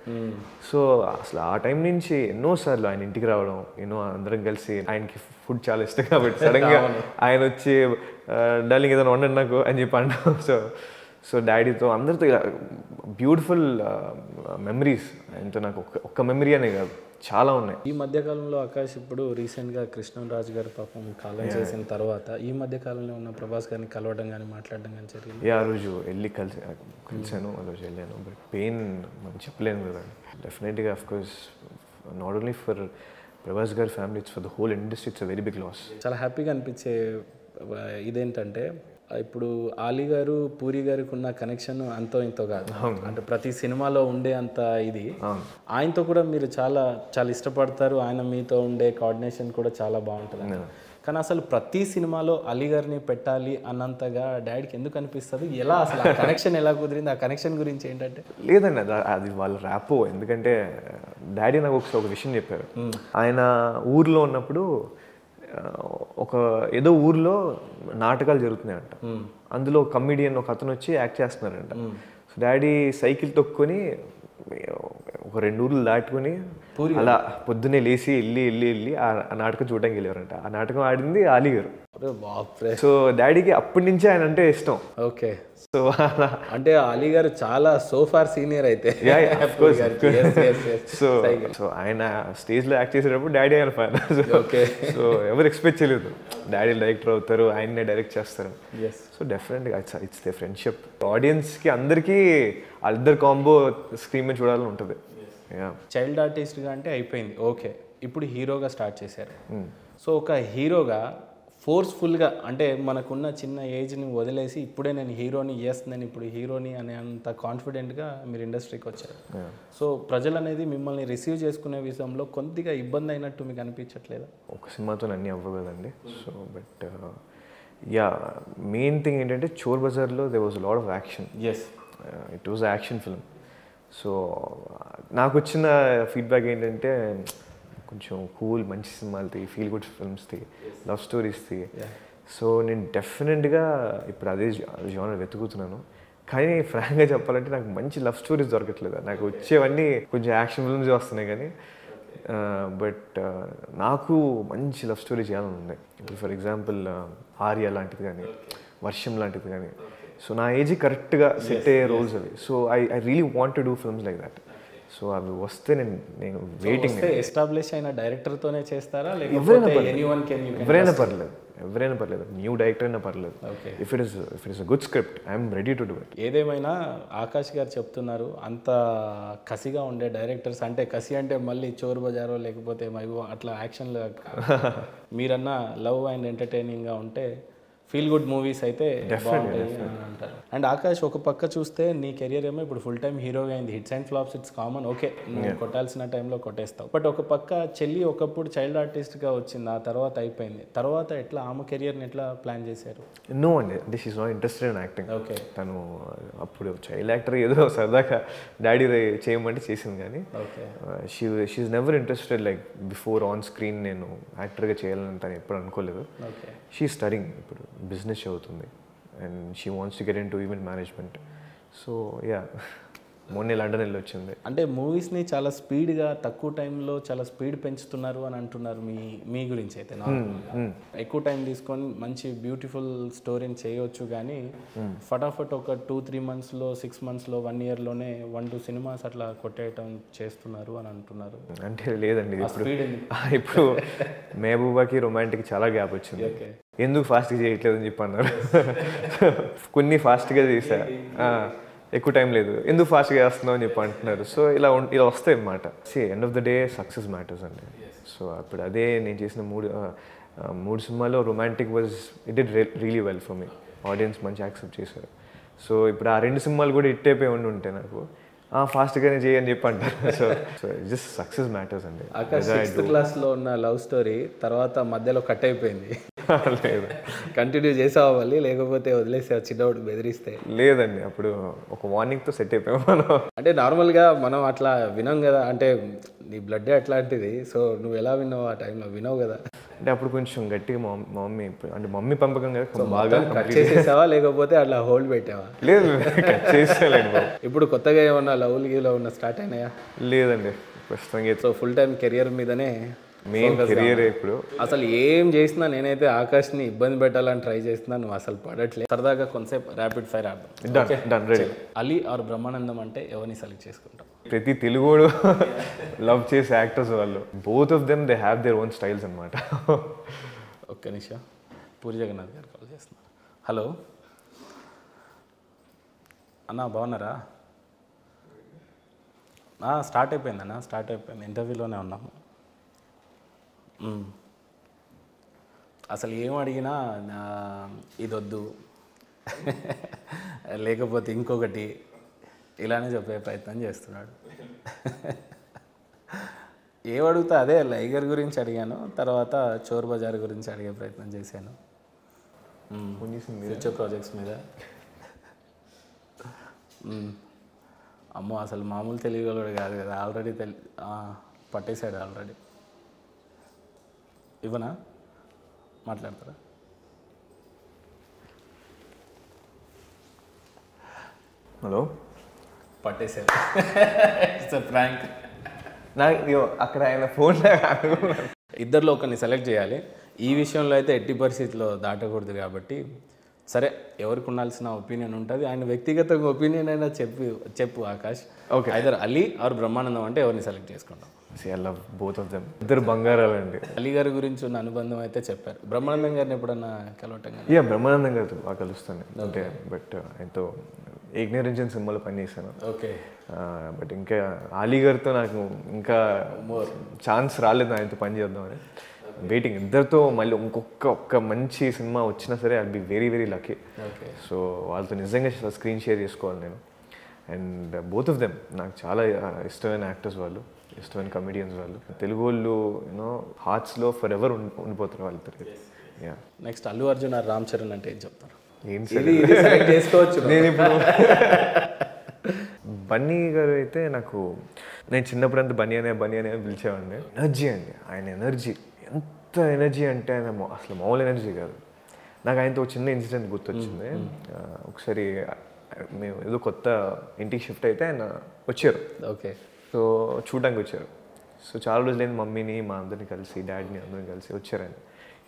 సో అసలు ఆ టైం నుంచి ఎన్నోసార్లు ఆయన ఇంటికి రావడం, అందరం కలిసి, ఆయనకి ఫుడ్ చాలా ఇష్టం కాబట్టి సడన్గా ఆయన వచ్చి డార్లింగ్ ఏదైనా వండండి నాకు అని చెప్పి అంటాం. సో డాడీతో అందరితో ఇలా బ్యూటిఫుల్ మెమరీస్. ఆయనతో నాకు ఒక్క మెమరీ అనే కాదు, చాలా ఉన్నాయి. ఈ మధ్యకాలంలో ఆకాష్ ఇప్పుడు రీసెంట్గా కృష్ణరాజు గారు పాపం కాలం చేసిన తర్వాత ఈ మధ్యకాలంలో ఉన్న ప్రభాస్ గారిని కలవడం కానీ మాట్లాడడం కానీ జరిగింది? ఆ రోజు వెళ్ళి కలిసాను, ఆ రోజు వెళ్ళాను. బట్ పెయిన్ మనం చెప్పలేను కదా. డెఫినెట్గా of course not only for Prabhas గారి family, it's for the whole industry, it's a very big loss. చాలా హ్యాపీగా అనిపించే ఇదేంటంటే, ఇప్పుడు ఆలీ గారు పూరి గారికి ఉన్న కనెక్షన్ అంతో ఇంతో కాదు, అంటే ప్రతి సినిమాలో ఉండే అంత ఇది. ఆయనతో కూడా మీరు చాలా చాలా ఇష్టపడతారు, ఆయన మీతో ఉండే కోఆర్డినేషన్ కూడా చాలా బాగుంటుంది. కానీ అసలు ప్రతి సినిమాలో అలీ గారిని పెట్టాలి అన్నంతగా డాడీకి ఎందుకు అనిపిస్తుంది, ఎలా అసలు ఆ కనెక్షన్ ఎలా కుదిరింది, ఆ కనెక్షన్ గురించి ఏంటంటే? లేదండి, అది వాళ్ళ ర్యాపో. ఎందుకంటే డాడీ నాకు ఒక విషయం చెప్పారు. ఆయన ఊర్లో ఉన్నప్పుడు ఏదో ఊర్లో నాటకాలు జరుగుతున్నాయంట. అందులో కమిడియన్ ఒక అతను వచ్చి యాక్ట్ చేస్తున్నారంట. సో డాడీ సైకిల్ తొక్కుని ఒక 2 ఊర్లు దాటుకుని అలా పొద్దున్నే లేచి వెళ్ళి ఆ నాటకం చూడడానికి వెళ్ళేవారంట. ఆ నాటకం ఆడింది అలీ గారు. సో డాడీకి అప్పటి నుంచి ఆయన అంటే ఇష్టం. ఓకే. సో అంటే అలీ గారు చాలా సోఫార్ సీనియర్ అయితే. సో ఆయన స్టేజ్లో యాక్ట్ చేసేటప్పుడు డాడీ ఆయన ఫ్యాన్. ఓకే. సో ఎవరు ఎక్స్పెక్ట్ చేయలేదు డాడీ డైరెక్టర్ అవుతారు, ఆయన్నే డైరెక్ట్ చేస్తారు. సో డెఫినెట్గా ఇట్స్ దే ఫ్రెండ్షిప్. ఆడియన్స్కి అందరికీ వాళ్ళిద్దరు కాంబో స్క్రీన్ మీద చూడాలని ఉంటుంది. చైల్డ్ ఆర్టిస్ట్గా అంటే అయిపోయింది, ఓకే. ఇప్పుడు హీరోగా స్టార్ట్ చేశారు. సో ఒక హీరోగా ఫోర్స్ఫుల్గా అంటే మనకున్న చిన్న ఏజ్ని వదిలేసి ఇప్పుడే నేను హీరోని చేస్తున్నాను, ఇప్పుడు హీరోని అనే అంత కాన్ఫిడెంట్గా మీరు ఇండస్ట్రీకి వచ్చారు. సో ప్రజలు అనేది మిమ్మల్ని రిసీవ్ చేసుకునే విషయంలో కొద్దిగా ఇబ్బంది అయినట్టు మీకు అనిపించట్లేదా? ఒక సినిమాతో అన్నీ అవ్వగలండి. So but ya, main thing ఏంటంటే చోర్ బజార్లో they was lot of action. It was action film. So నాకు వచ్చిన ఫీడ్బ్యాక్ ఏంటంటే కొంచెం కూల్ మంచి సినిమాలది, ఫీల్ గుడ్ ఫిల్మ్స్ది, లవ్ స్టోరీస్ది. సో నేను డెఫినెట్గా ఇప్పుడు అదే జానర్ వెతుకుతున్నాను. కానీ ఫ్రాంక్గా చెప్పాలంటే నాకు మంచి లవ్ స్టోరీస్ దొరకట్లేదు. నాకు వచ్చేవన్నీ కొంచెం యాక్షన్ ఫిల్మ్స్ వస్తున్నాయి. కానీ బట్ నాకు మంచి లవ్ స్టోరీ చేయాలని ఉంది. ఇప్పుడు ఫర్ ఎగ్జాంపుల్ ఆర్య లాంటిది కానీ, వర్షం లాంటిది కానీ. సో నా ఏజ్ కరెక్ట్గా సెట్ అయ్యే రోల్స్ అవి. So I really want to do films like that. So అవి వస్తే నేను వెయిటింగ్. ఎస్టాబ్లిష్ అయిన డైరెక్టర్తోనే చేస్తారా? ఎవరైనా పర్లేదు, న్యూ డైరెక్టర్ అయినా పర్లేదు. If it is a good script I'm ready to do it. ఏదేమైనా ఆకాష్ గారు చెప్తున్నారు, అంత కసిగా ఉండే డైరెక్టర్స్, అంటే కసి అంటే మళ్ళీ చోర్ బజారో లేకపోతే మైబూ అట్లా యాక్షన్లో మీరన్నా లవ్ అండ్ ఎంటర్టైనింగ్గా ఉంటే ఫీల్ గుడ్ మూవీస్ అయితే బాగుంటాయి అంటారు. అండ్ ఆకాష్ ఒక పక్క చూస్తే నీ కెరియర్ ఏమో ఇప్పుడు ఫుల్ టైం హీరోగా అయింది. Hits and flops it's common, okay, నువ్వు కొట్టాల్సిన టైంలో కొట్టేస్తావు. బట్ ఒక పక్క చెల్లి ఒకప్పుడు చైల్డ్ ఆర్టిస్ట్గా వచ్చింది, ఆ తర్వాత అయిపోయింది. తర్వాత ఎట్లా ఆమె కెరియర్ని ఎట్లా ప్లాన్ చేశారు? నో అండి, this is not interested in acting. Okay. తను అప్పుడు చైల్డ్ యాక్టర్ ఏదో సరదాగా డాడీ చేయమంటే చేసింది. కానీ she's never interested like before on screen నేను యాక్టర్గా చేయాలని తను ఎప్పుడు అనుకోలేదు. షీ స్టడింగ్, ఇప్పుడు బిజినెస్ చదువుతుంది and she wants to get in to event management. So yeah, మొన్నే లండన్ వెళ్ళి వచ్చింది. అంటే మూవీస్ని చాలా స్పీడ్గా తక్కువ టైంలో చాలా స్పీడ్ పెంచుతున్నారు అని అంటున్నారు. మీ గురించి అయితే ఎక్కువ టైం తీసుకొని మంచి బ్యూటిఫుల్ స్టోరీని చేయవచ్చు, కానీ ఫటాఫట్ ఒక 2-3 మంత్స్లో 6 మంత్స్లో 1 ఇయర్లోనే 1-2 సినిమాస్ అట్లా కొట్టేయటం చేస్తున్నారు అని అంటున్నారు. అంటే లేదండి, ఇప్పుడు మెహబూబాకి రొమాంటిక్ చాలా గ్యాప్ వచ్చింది. ఎందుకు ఫాస్ట్గా చేయట్లేదు అని చెప్పి అన్నారు. కొన్ని ఫాస్ట్గా చేశా, ఎక్కువ టైం లేదు, ఎందుకు ఫాస్ట్గా చేస్తున్నావు అని చెప్పి అంటున్నారు. సో ఇలా వస్తాయి అన్నమాట. End of the day success matters అండి. సో అప్పుడు అదే నేను చేసిన 3 సినిమాలో romantic it did really well for me. Audience మంచి యాక్సెప్ట్ చేశారు. సో ఇప్పుడు ఆ 2 సినిమాలు కూడా హిట్ అయిపోయి ఉంటే నాకు ఫాస్ట్గానే చేయని చెప్పి అంటారు. సో జస్ట్ సక్సెస్ మ్యాటర్స్ అండి. సిక్స్త్ క్లాస్లో ఉన్న లవ్ స్టోరీ తర్వాత మధ్యలో కట్ అయిపోయింది, కంటిన్యూ చేసావా మళ్ళీ, లేకపోతే వదిలేసావు చిన్నవాడు బెదిరిస్తే? లేదండి, అప్పుడు ఒక వార్నింగ్తో సెట్ అయిపోయాం మనం. అంటే నార్మల్గా మనం అట్లా వినం కదా, అంటే నీ బ్లడ్ అట్లాంటిది. సో నువ్వు ఎలా విన్నావు ఆ టైంలో? వినవు కదా. అంటే అప్పుడు కొంచెం గట్టిగా మా మమ్మీ, అంటే మమ్మీ పంపకం కదా, బాగా కట్ చేసేసావా లేకపోతే అట్లా హోల్డ్ పెట్టావా? లేదు, కట్ చేసేలేండి. ఇప్పుడు కొత్తగా ఏమన్నా లవ్లో ఉన్న స్టార్ట్ అయినాయా? లేదండి, ప్రస్తుతంగా. సో ఫుల్ టైం కెరియర్ మీదనే మెయిన్ కెరియర్. ఇప్పుడు అసలు ఏం చేసినా నేనైతే ఆకాష్ని ఇబ్బంది పెట్టాలని ట్రై చేస్తున్నా, నువ్వు అసలు పడట్లేదు. సరదాగా కొంతసేపు ర్యాపిడ్ ఫైర్ ఆడదాం. రెడీ. అలీ ఆర్ బ్రహ్మానందం అంటే ఎవరిని సెలెక్ట్ చేసుకుంటాం? ప్రతి తెలుగుడు లవ్ చేసే యాక్టర్స్ వాళ్ళు, both of them they have their own styles అనమాట. ఒక్క నిమిషం, పూరి జగన్నాథ్ గారు కాల్ చేస్తున్నారు. హలో అన్న, బాగున్నారా? స్టార్ట్ అయిపోయింది అన్న, స్టార్ట్ అయిపోయింది, ఇంటర్వ్యూలోనే ఉన్నాము. అసలు ఏం అడిగినా ఇదొద్దు లేకపోతే ఇంకొకటి ఇలానే చెప్పే ప్రయత్నం చేస్తున్నాడు. ఏం అడుగుతా అదే లైగర్ గురించి అడిగాను, తర్వాత చోర్ బజార్ గురించి అడిగే ప్రయత్నం చేశాను, ఫ్యూచర్ ప్రాజెక్ట్స్ మీద. అమ్మో అసలు మామూలు తెలియగలడు కాదు కదా, ఆల్రెడీ పట్టేశాడు ఆల్రెడీ. ఇవ్వనా మాట్లాడతారా? హలో, పట్టేశాడు. It's prank. నాకు అక్కడ ఆయన ఫోన్ ఇద్దరిలో ఒకరిని సెలెక్ట్ చేయాలి. ఈ విషయంలో అయితే ఎట్టి పరిస్థితిలో దాటకూడదు కాబట్టి సరే, ఎవరికి ఉండాల్సిన ఒపీనియన్ ఉంటుంది. ఆయన వ్యక్తిగతంగా ఒపీనియన్ అయినా చెప్పు Akash. Okay, either Ali or Brahmanandam అంటే ఎవరిని సెలెక్ట్ చేసుకుంటాం? I love both of them. ఇద్దరు బంగారాలండి. అలీ గారి గురించి ఉన్న అనుబంధం అయితే చెప్పారు. బ్రహ్మానందం గారిని ఎప్పుడన్నా కలవటం కానీ? బ్రహ్మానందం గారితో బాగా కలుస్తాను అంటే, బట్ ఆయనతో ఇగ్నరెన్స్ సినిమాలో పనిచేశాను. ఓకే, బట్ ఇంకా అలీ గారితో నాకు ఇంకా ఛాన్స్ రాలేదు ఆయనతో పని చేద్దామని. వెయిటింగ్. ఇద్దరితో మళ్ళీ ఒక్క మంచి సినిమా వచ్చినా సరే I be very very lucky. So వాళ్ళతో నిజంగా స్క్రీన్ షేర్ చేసుకోవాలి నేను. అండ్ బోత్ ఆఫ్ దెమ్ నాకు చాలా ఇష్టమైన యాక్టర్స్ వాళ్ళు, ఇష్టమైన కమెడియన్స్ వాళ్ళు. తెలుగు వాళ్ళు యూనో హార్ట్స్లో ఫర్ ఎవర్ ఉండిపోతారు వాళ్ళతో. నెక్స్ట్ అల్లు అర్జున్ ఆర్ రామ్ చరణ్ అంటే ఏం చెప్తారు? ఏం చేసుకోవచ్చు. నేను ఇప్పుడు బన్నీ గారు అయితే నాకు, నేను చిన్నప్పుడంతా బన్నీ అనే పిలిచేవాడిని. ఎనర్జీ అండి, ఆయన ఎనర్జీ ఎంత ఎనర్జీ అంటే ఆయన అసలు మామూలు ఎనర్జీ కాదు. నాకు ఆయనతో ఒక చిన్న ఇన్సిడెంట్ గుర్తొచ్చింది. ఒకసారి మేము ఏదో కొత్త ఇంటికి షిఫ్ట్ అయితే ఆయన వచ్చారు. ఓకే, సో చూడడానికి వచ్చారు. సో చాలా రోజులైంది మమ్మీని మా అందరిని కలిసి, డాడీని అందరిని కలిసి వచ్చారు. ఆయన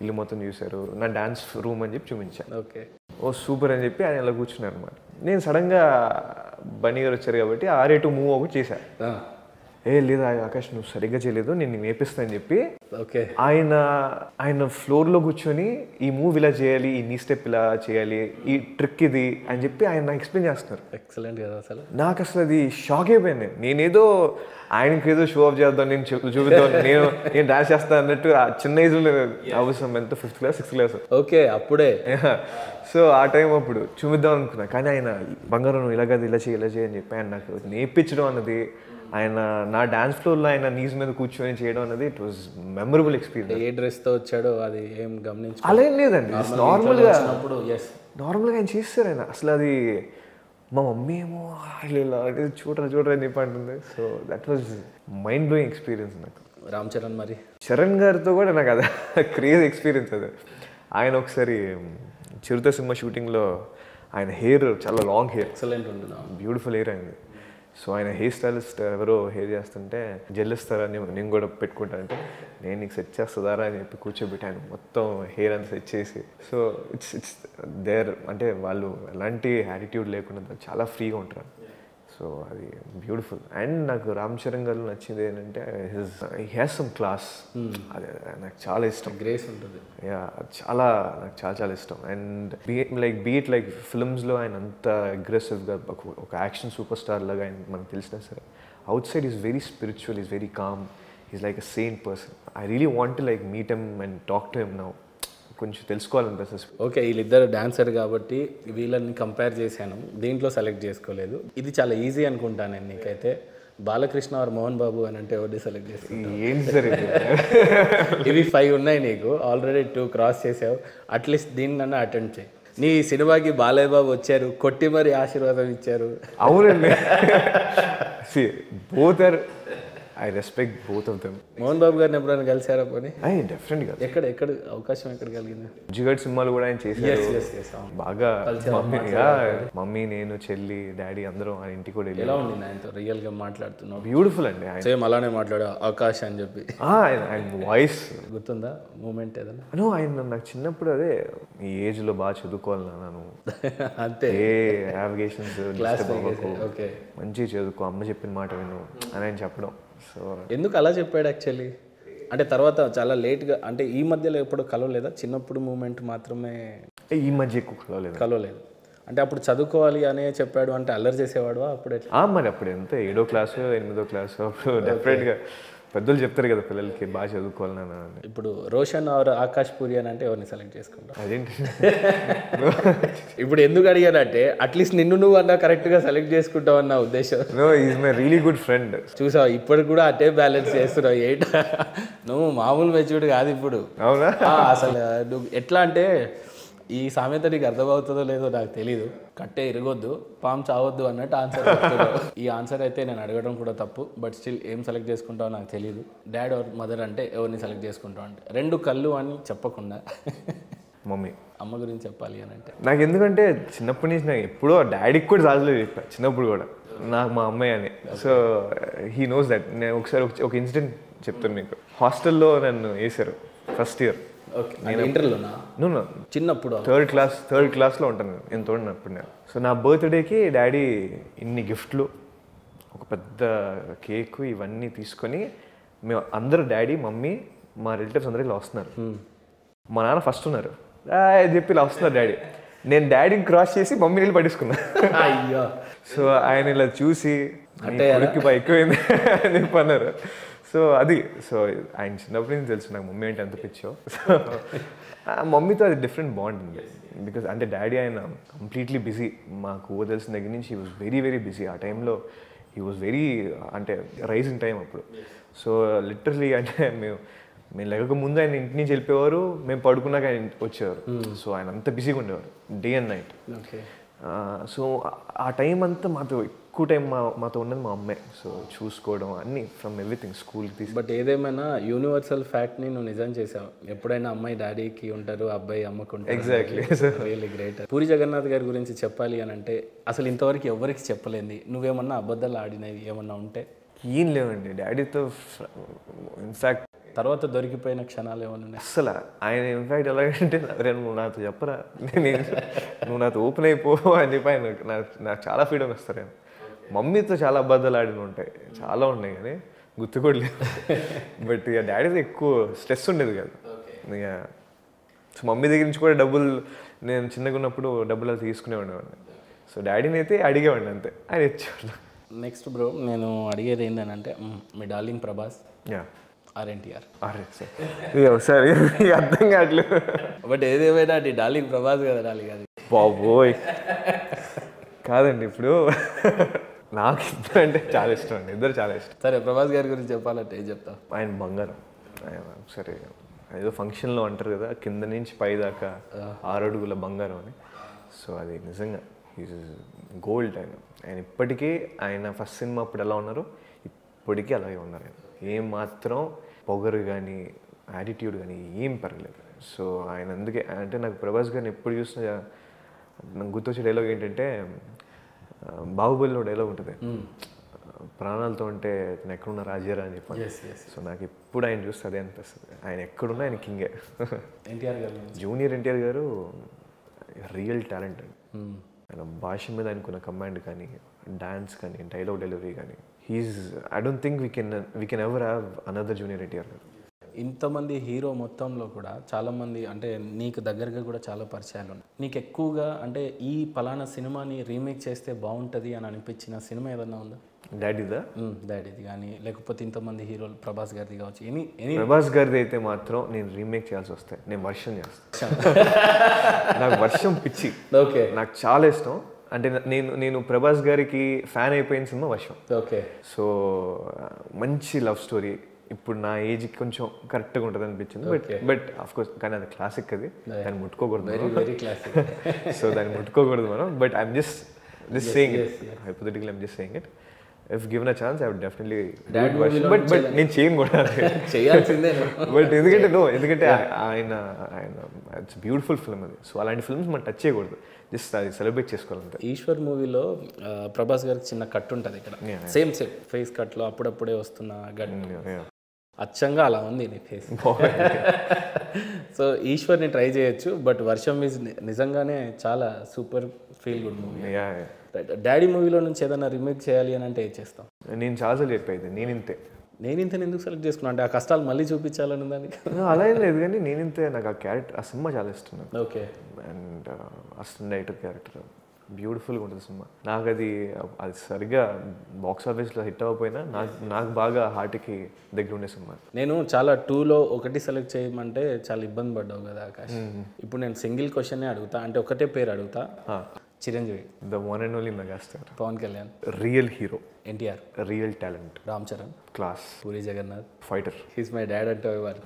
ఇల్లు మొత్తం చూశారు. నా డాన్స్ రూమ్ అని చెప్పి చూపించాను. ఓకే, ఓ సూపర్ అని చెప్పి ఆయన ఇలా కూర్చున్నారు అనమాట. నేను సడన్గా బన్నీ గారు వచ్చారు కాబట్టి ఆరేటు మూవ్ ఒకటి చేశాను. లేదు ఆకాష్ నువ్వు సరిగ్గా చేయలేదు, నేను నేర్పిస్తా అని చెప్పి ఓకే ఆయన ఫ్లోర్లో కూర్చొని ఈ మూవ్ ఇలా చేయాలి, ఈ నీ స్టెప్ ఇలా చేయాలి, ఈ ట్రిక్ ఇది అని చెప్పి ఆయన నాకు ఎక్స్ప్లెయిన్ చేస్తున్నారు. ఎక్సలెంట్ కదా అసలు. నాకు అసలు అది షాక్ అయిపోయాను. నేనేదో ఆయనకి ఏదో షో ఆఫ్ చేద్దాం, నేను చూపిద్దాం, నేను డాన్స్ చేస్తాను అన్నట్టు ఆ చిన్న ఏజ్లో అవసరం. ఎంత 5th class 6th class. Okay, అప్పుడే. సో ఆ టైం అప్పుడు చూపిద్దాం అనుకున్నా. కానీ ఆయన బంగారం ఇలా కాదు, ఇలా చేయి అని చెప్పి ఆయన నాకు నేర్పించడం అన్నది, ఆయన నా డాన్స్ ఫ్లోర్లో ఆయన నీస్ మీద కూర్చొని చేయడం అనేది ఇట్ వాజ్ మెమరబుల్ ఎక్స్పీరియన్స్. ఏ డ్రెస్తో వచ్చాడో అది ఏం గమనించి అలా ఏం లేదండి, నార్మల్గా ఆయన చేస్తారు. ఆయన అసలు అది మా మమ్మీ ఏమో ఇలా చూడరా అని చెప్పి అంటుంది. So that was mind blowing experience నాకు. రామ్ చరణ్ మరి చరణ్ గారితో కూడా నాకు అది క్రేజ్ ఎక్స్పీరియన్స్ అది. ఆయన ఒకసారి చిరుత సినిమా షూటింగ్లో ఆయన హెయిర్ చాలా లాంగ్ హెయిర్, ఎక్సలెంట్ ఉంటుంది, బ్యూటిఫుల్ హెయిర్ అయింది. సో ఆయన హెయిర్ స్టైలిస్ట్ ఎవరో హెయిర్ చేస్తుంటే జెల్లిస్తారని నేను కూడా పెట్టుకుంటానంటే, నేను నీకు సెట్ చేస్తుందారా అని చెప్పి కూర్చోబెట్టి ఆయన మొత్తం హెయిర్ అంతా సెట్ చేసి. సో ఇట్స్ దేర్ అంటే వాళ్ళు ఎలాంటి యాటిట్యూడ్ లేకుండా చాలా ఫ్రీగా ఉంటారు. సో అది బ్యూటిఫుల్. అండ్ నాకు రామ్ చరణ్ గారు నచ్చింది ఏంటంటే హీ హ్యాస్ సమ్ క్లాస్. అదే నాకు చాలా ఇష్టం. గ్రేస్ ఉంటుంది. చాలా నాకు చాలా ఇష్టం. అండ్ బీట్ లైక్ ఫిల్మ్స్లో ఆయన అంత అగ్రెసివ్గా ఒక యాక్షన్ సూపర్ స్టార్ లాగా ఆయన మనకు తెలిసినా సరే, out side is very spiritual, is very calm, is like a Saint person. I really want to like meat him and talk to him now. కొంచెం తెలుసుకోవాలనిపిస్తుంది. ఓకే, వీళ్ళిద్దరు డాన్సర్ కాబట్టి వీళ్ళని కంపేర్ చేశాను, దీంట్లో సెలెక్ట్ చేసుకోలేదు. ఇది చాలా ఈజీ అనుకుంటాను నేను. నీకైతే బాలకృష్ణ ఆర్ మోహన్ బాబు అని అంటే ఎవరిని సెలెక్ట్ చేస్తాను? ఏంటి సరే, ఇవి 5 ఉన్నాయి నీకు, ఆల్రెడీ 2 క్రాస్ చేసావు. అట్లీస్ట్ దీన్నన్నా అటెంప్ట్ చేయి. నీ సినిమాకి బాలయ్య బాబు వచ్చారు, కొట్టి మరి ఆశీర్వాదం ఇచ్చారు. అవునండి. Both are, I respect both of them. Mohan Babu గారిని ఎప్పుడైనా కలిసారా పోనీ? డెఫినెట్గా. ఎక్కడ అవకాశం ఎక్కడ కలిగింది? జిగడ్ సినిమాలు కూడా ఆయన చేశారు బాగా. మమ్మీ నేను చెల్లి డాడీ అందరం ఆయన ఇంటికి కూడా వెళ్ళి. ఎలా ఉంది ఆయనతో రియల్ గా మాట్లాడుతున్నావు? బ్యూటిఫుల్ అండి. సేమ్ అలానే మాట్లాడా ఆకాష్ అని చెప్పి. ఆయన వాయిస్ గుర్తుందా మూమెంట్ ఏదైనా? ఆయన నాకు చిన్నప్పుడు అదే ఈ ఏజ్ లో బాగా చదువుకోవాలి నాను, అంతే, ఏ నావిగేషన్స్ ఓకే మంచిగా చదువుకో, అమ్మ చెప్పిన మాట విను అని ఆయన చెప్పడం. సో ఎందుకు అలా చెప్పాడు యాక్చువల్లీ? అంటే తర్వాత చాలా లేట్గా, అంటే ఈ మధ్యలో ఎప్పుడు కలవలేదా? చిన్నప్పుడు మూమెంట్ మాత్రమే ఈ మధ్య ఎక్కువ కలవలేదు. అంటే అప్పుడు చదువుకోవాలి అనే చెప్పాడు, అంటే అల్లరి చేసేవాడు అప్పుడు? మరి అప్పుడు ఎంత 7వ క్లాసు 8వ క్లాసు అప్పుడు డెఫినెట్గా పెద్దలు చెప్తారు కదా పిల్లలకి బాగా చదువుకోవాలి నాన్న అని. ఇప్పుడు రోషన్ ఆర్ ఆకాష్ పూరి అని అంటే ఎవరిని సెలెక్ట్ చేసుకుంటావు? అదేంటి ఇప్పుడు ఎందుకు అడిగానంటే అట్లీస్ట్ నిన్ను నువ్వు అన్న కరెక్ట్గా సెలెక్ట్ చేసుకుంటావు అన్న ఉద్దేశం. No is my really good friend. చూసావు ఇప్పటికి కూడా అటే బ్యాలెన్స్ చేస్తున్నావు. నువ్వు మామూలు మెచ్యూర్డ్ కాదు ఇప్పుడు. అవునా? అసలు నువ్వు ఎట్లా అంటే ఈ సామెత నీకు అర్థమవుతుందో లేదో నాకు తెలీదు. కట్టే ఇరగొద్దు పాము చావద్దు అన్నట్టు ఆన్సర్ చెప్తున్నావు. ఈ ఆన్సర్ అయితే నేను అడగడం కూడా తప్పు, బట్ స్టిల్ ఏం సెలెక్ట్ చేసుకుంటావో నాకు తెలియదు. డాడ్ ఆర్ మదర్ అంటే ఎవరిని సెలెక్ట్ చేసుకుంటావు అంటే 2 కళ్ళు అని చెప్పకుండా మమ్మీ. అమ్మ గురించి చెప్పాలి అని అంటే నాకు ఎందుకంటే చిన్నప్పటి నుంచి నాకు ఎప్పుడో డాడీకి కూడా చాలలేదు చెప్పా చిన్నప్పుడు కూడా నాకు మా అమ్మాయి అని. So he knows that. నేను ఒకసారి ఒక ఇన్సిడెంట్ చెప్తాను మీకు. హాస్టల్లో నన్ను వేశారు ఫస్ట్ ఇయర్. ఓకే, నేను ఇంటర్లోనా? నువ్వు చిన్నప్పుడు థర్డ్ క్లాస్లో ఉంటాను నేను తోడినప్పుడు నేను. సో నా బర్త్డేకి డాడీ ఇన్ని గిఫ్ట్లు, ఒక పెద్ద కేక్ ఇవన్నీ తీసుకొని మేము అందరూ డాడీ మమ్మీ మా రిలేటివ్స్ అందరూ ఇలా వస్తున్నారు. మా నాన్న ఫస్ట్ ఉన్నారు చెప్పి ఇలా వస్తున్నారు డాడీ. నేను డాడీని క్రాస్ చేసి మమ్మీ నీళ్ళు పట్టించుకున్నా. అయ్యో. సో ఆయన ఇలా చూసి అంటే ఎక్కువైంది అని చెప్పి అన్నారు. సో అది ఆయన చిన్నప్పటి నుంచి తెలుసు నాకు మమ్మీ అంటే ఎంత పిచ్చో. సో మమ్మీతో అది డిఫరెంట్ బాండ్ ఉంది. బికాస్ అంటే డాడీ ఆయన కంప్లీట్లీ బిజీ. మాకు తెలిసిన దగ్గర నుంచి he was very very busy. ఆ టైంలో హీ వాజ్ వెరీ అంటే రైజింగ్ టైం అప్పుడు. సో లిటరలీ అంటే మేము లేక ముందు ఆయన ఇంటి నుంచి వెళ్ళిపోయేవారు, మేము పడుకున్నాక ఆయన వచ్చేవారు. సో ఆయన అంత బిజీగా ఉండేవారు డే అండ్ నైట్. సో ఆ టైం అంతా మాతో ఎక్కువ టైం మాతో ఉన్నది మా అమ్మాయి. సో చూసుకోవడం అన్నీ ఫ్రమ్ ఎవ్రీథింగ్ స్కూల్కి తీసి. బట్ ఏదేమైనా యూనివర్సల్ ఫ్యాక్ట్ని నువ్వు నిజం చేసావు. ఎప్పుడైనా అమ్మాయి డాడీకి ఉంటారు, అబ్బాయి అమ్మకు ఉంటారు. Exactly. Really great. Puri Jagannadh గారి గురించి చెప్పాలి అని అంటే అసలు ఇంతవరకు ఎవరికి చెప్పలేంది, నువ్వేమన్నా అబద్ధాలు ఆడినవి ఏమన్నా ఉంటే? ఏం లేవండి డాడీతో. ఇన్ఫ్యాక్ట్ తర్వాత దొరికిపోయిన క్షణాలు ఏమన్నా ఉన్నాయి? అసలు ఆయన ఇన్ఫ్యాక్ట్ ఎలాగంటే నువ్వు నాతో చెప్పరా, నువ్వు నాతో ఓపెన్ అయిపో అని చెప్పి ఆయన నాకు చాలా ఫ్రీడమ్ ఇస్తారు. ఆయన మమ్మీతో చాలా అబద్ధాలు ఆడిన ఉంటాయి, చాలా ఉన్నాయి కానీ గుర్తు కూడా లేదు. బట్ ఇక డాడీతో ఎక్కువ స్ట్రెస్ ఉండేది కాదు. ఇక సో మమ్మీ దగ్గర నుంచి కూడా డబ్బులు నేను చిన్నగా ఉన్నప్పుడు డబ్బులు అది తీసుకునే ఉండేవాడిని. సో డాడీని అయితే అడిగేవాడిని అంతే, ఆయన ఇచ్చేవాడు. నెక్స్ట్ బ్రో నేను అడిగేది ఏంటంటే మీ డార్లింగ్ ప్రభాస్ ఆర్ఎన్టీఆర్. సరే అర్థం కావట్లేదు. బట్ ఏదేమైనా నీ డార్లింగ్ ప్రభాస్ కదా డార్లింగ్ అది. బాబోయ్ కాదండి, ఇప్పుడు నాకు ఇద్దరు అంటే చాలా ఇష్టం అండి, ఇద్దరు చాలా ఇష్టం. సరే ప్రభాస్ గారి గురించి చెప్పాలంటే ఏం చెప్తావు? ఆయన బంగారం. ఆయన సరే ఏదో ఫంక్షన్లో అంటారు కదా కింద నుంచి పై దాకా 6 అడుగుల బంగారం అని. సో అది నిజంగా ఈజ్ గోల్డ్. ఆయన ఇప్పటికీ ఆయన ఫస్ట్ సినిమా అప్పుడు ఎలా ఉన్నారో ఇప్పటికీ అలాగే ఉన్నారు. ఆయన ఏం మాత్రం పొగరు కానీ యాటిట్యూడ్ కానీ ఏం పెరగలేదు. సో ఆయన అందుకే అంటే నాకు ప్రభాస్ గారిని ఎప్పుడు చూసినా నాకు గుర్తొచ్చే డైలాగ్ ఏంటంటే బాహుబలిలో డైలాగ్ ఉంటుంది, ప్రాణాలతో ఉంటే నేను ఎక్కడున్నా రాజేరా అని చెప్పాను. సో నాకు ఎప్పుడు ఆయన చూస్తే అదే అనిపిస్తుంది, ఆయన ఎక్కడున్నా ఆయన కింగే. ఎన్టీఆర్ గారు, జూనియర్ ఎన్టీఆర్ గారు రియల్ టాలెంట్ అండి. ఆయన భాష మీద ఆయనకున్న కమాండ్ కానీ డాన్స్ కానీ డైలాగ్ డెలివరీ కానీ I don't think we can ever have another junior NTR గారు. ఇంతమంది హీరో మొత్తంలో కూడా చాలామంది అంటే నీకు దగ్గరగా కూడా చాలా పరిచయాలు ఉన్నాయి. నీకు ఎక్కువగా అంటే ఈ పలానా సినిమాని రీమేక్ చేస్తే బాగుంటుంది అని అనిపించిన సినిమా ఏదన్నా ఉందా? డాడీదా? డాడీది కానీ లేకపోతే ఇంతమంది హీరోలు ప్రభాస్ గారిది కావచ్చు. ప్రభాస్ గారిది అయితే మాత్రం నేను రీమేక్ చేయాల్సి వస్తే నేను వర్షం చేస్తాను. నాకు వర్షం పిచ్చి. ఓకే, నాకు చాలా ఇష్టం. అంటే నేను ప్రభాస్ గారికి ఫ్యాన్ అయిపోయిన సినిమా వర్షం. ఓకే. సో మంచి లవ్ స్టోరీ. ఇప్పుడు నా ఏజ్కి కొంచెం కరెక్ట్గా ఉంటుంది అనిపించింది. బట్ ఆఫ్కోర్స్ కానీ అది క్లాసిక్, అది దాన్ని ముట్టుకోకూడదు. సో దాన్ని ముట్టుకోకూడదు మనం. But I'm just saying it, hypothetically I'm just saying it. If given a chance I would definitely do version. But నేను చేయను కూడా చేయాల్సిందే. బట్ ఎందుకంటే ఆయన ఇట్స్ బ్యూటిఫుల్ ఫిల్మ్ అది. సో అలాంటి ఫిల్మ్స్ మనం టచ్ చేయకూడదు, జస్ట్ అది సెలబ్రేట్ చేసుకోవాలంటే. ఈశ్వర్ మూవీలో ప్రభాస్ గారికి చిన్న కట్ ఉంటుంది ఇక్కడ, సేమ్ ఫేస్ కట్లో అప్పుడప్పుడే వస్తున్న గట్ అచ్చంగా అలా ఉంది నీ ఫేస్. సో ఈశ్వర్ని ట్రై చేయొచ్చు, బట్ వర్షం ఈజ్ నిజంగానే చాలా super feel good movie. Daddy మూవీలో నుంచి ఏదైనా రీమేక్ చేయాలి అని అంటే ఏం చేస్తాం? నేను చాలాసార్లు చెప్పేది నేనింతే ఎందుకు సెలెక్ట్ చేసుకున్నా అంటే ఆ కష్టాలు మళ్ళీ చూపించాలని దానికి అలా ఏం లేదు, కానీ నేనింతే నాకు ఆ క్యారెక్టర్, ఆ సినిమా చాలా ఇష్టం నాకు. Okay. And assistant director character బ్యూటిఫుల్గా ఉంటుంది సినిమా. నాకు అది అది సరిగ్గా బాక్స్ ఆఫీస్లో హిట్ అవ్వకపోయినా నాకు బాగా హార్ట్కి దగ్గర ఉండే సినిమా. నేను చాలా 2లో ఒకటి సెలెక్ట్ చేయమంటే చాలా ఇబ్బంది పడ్డావు కదా ఆకాష్. ఇప్పుడు నేను సింగిల్ క్వశ్చనే అడుగుతా, అంటే ఒకటే పేరు అడుగుతా. Chiranjeevi, the one and only megastar, Pawan Kalyan, real hero, NTR, real talent, Ram Charan, class, Puri Jagannadh, fighter, he's my dad అంటే వాళ్ళు,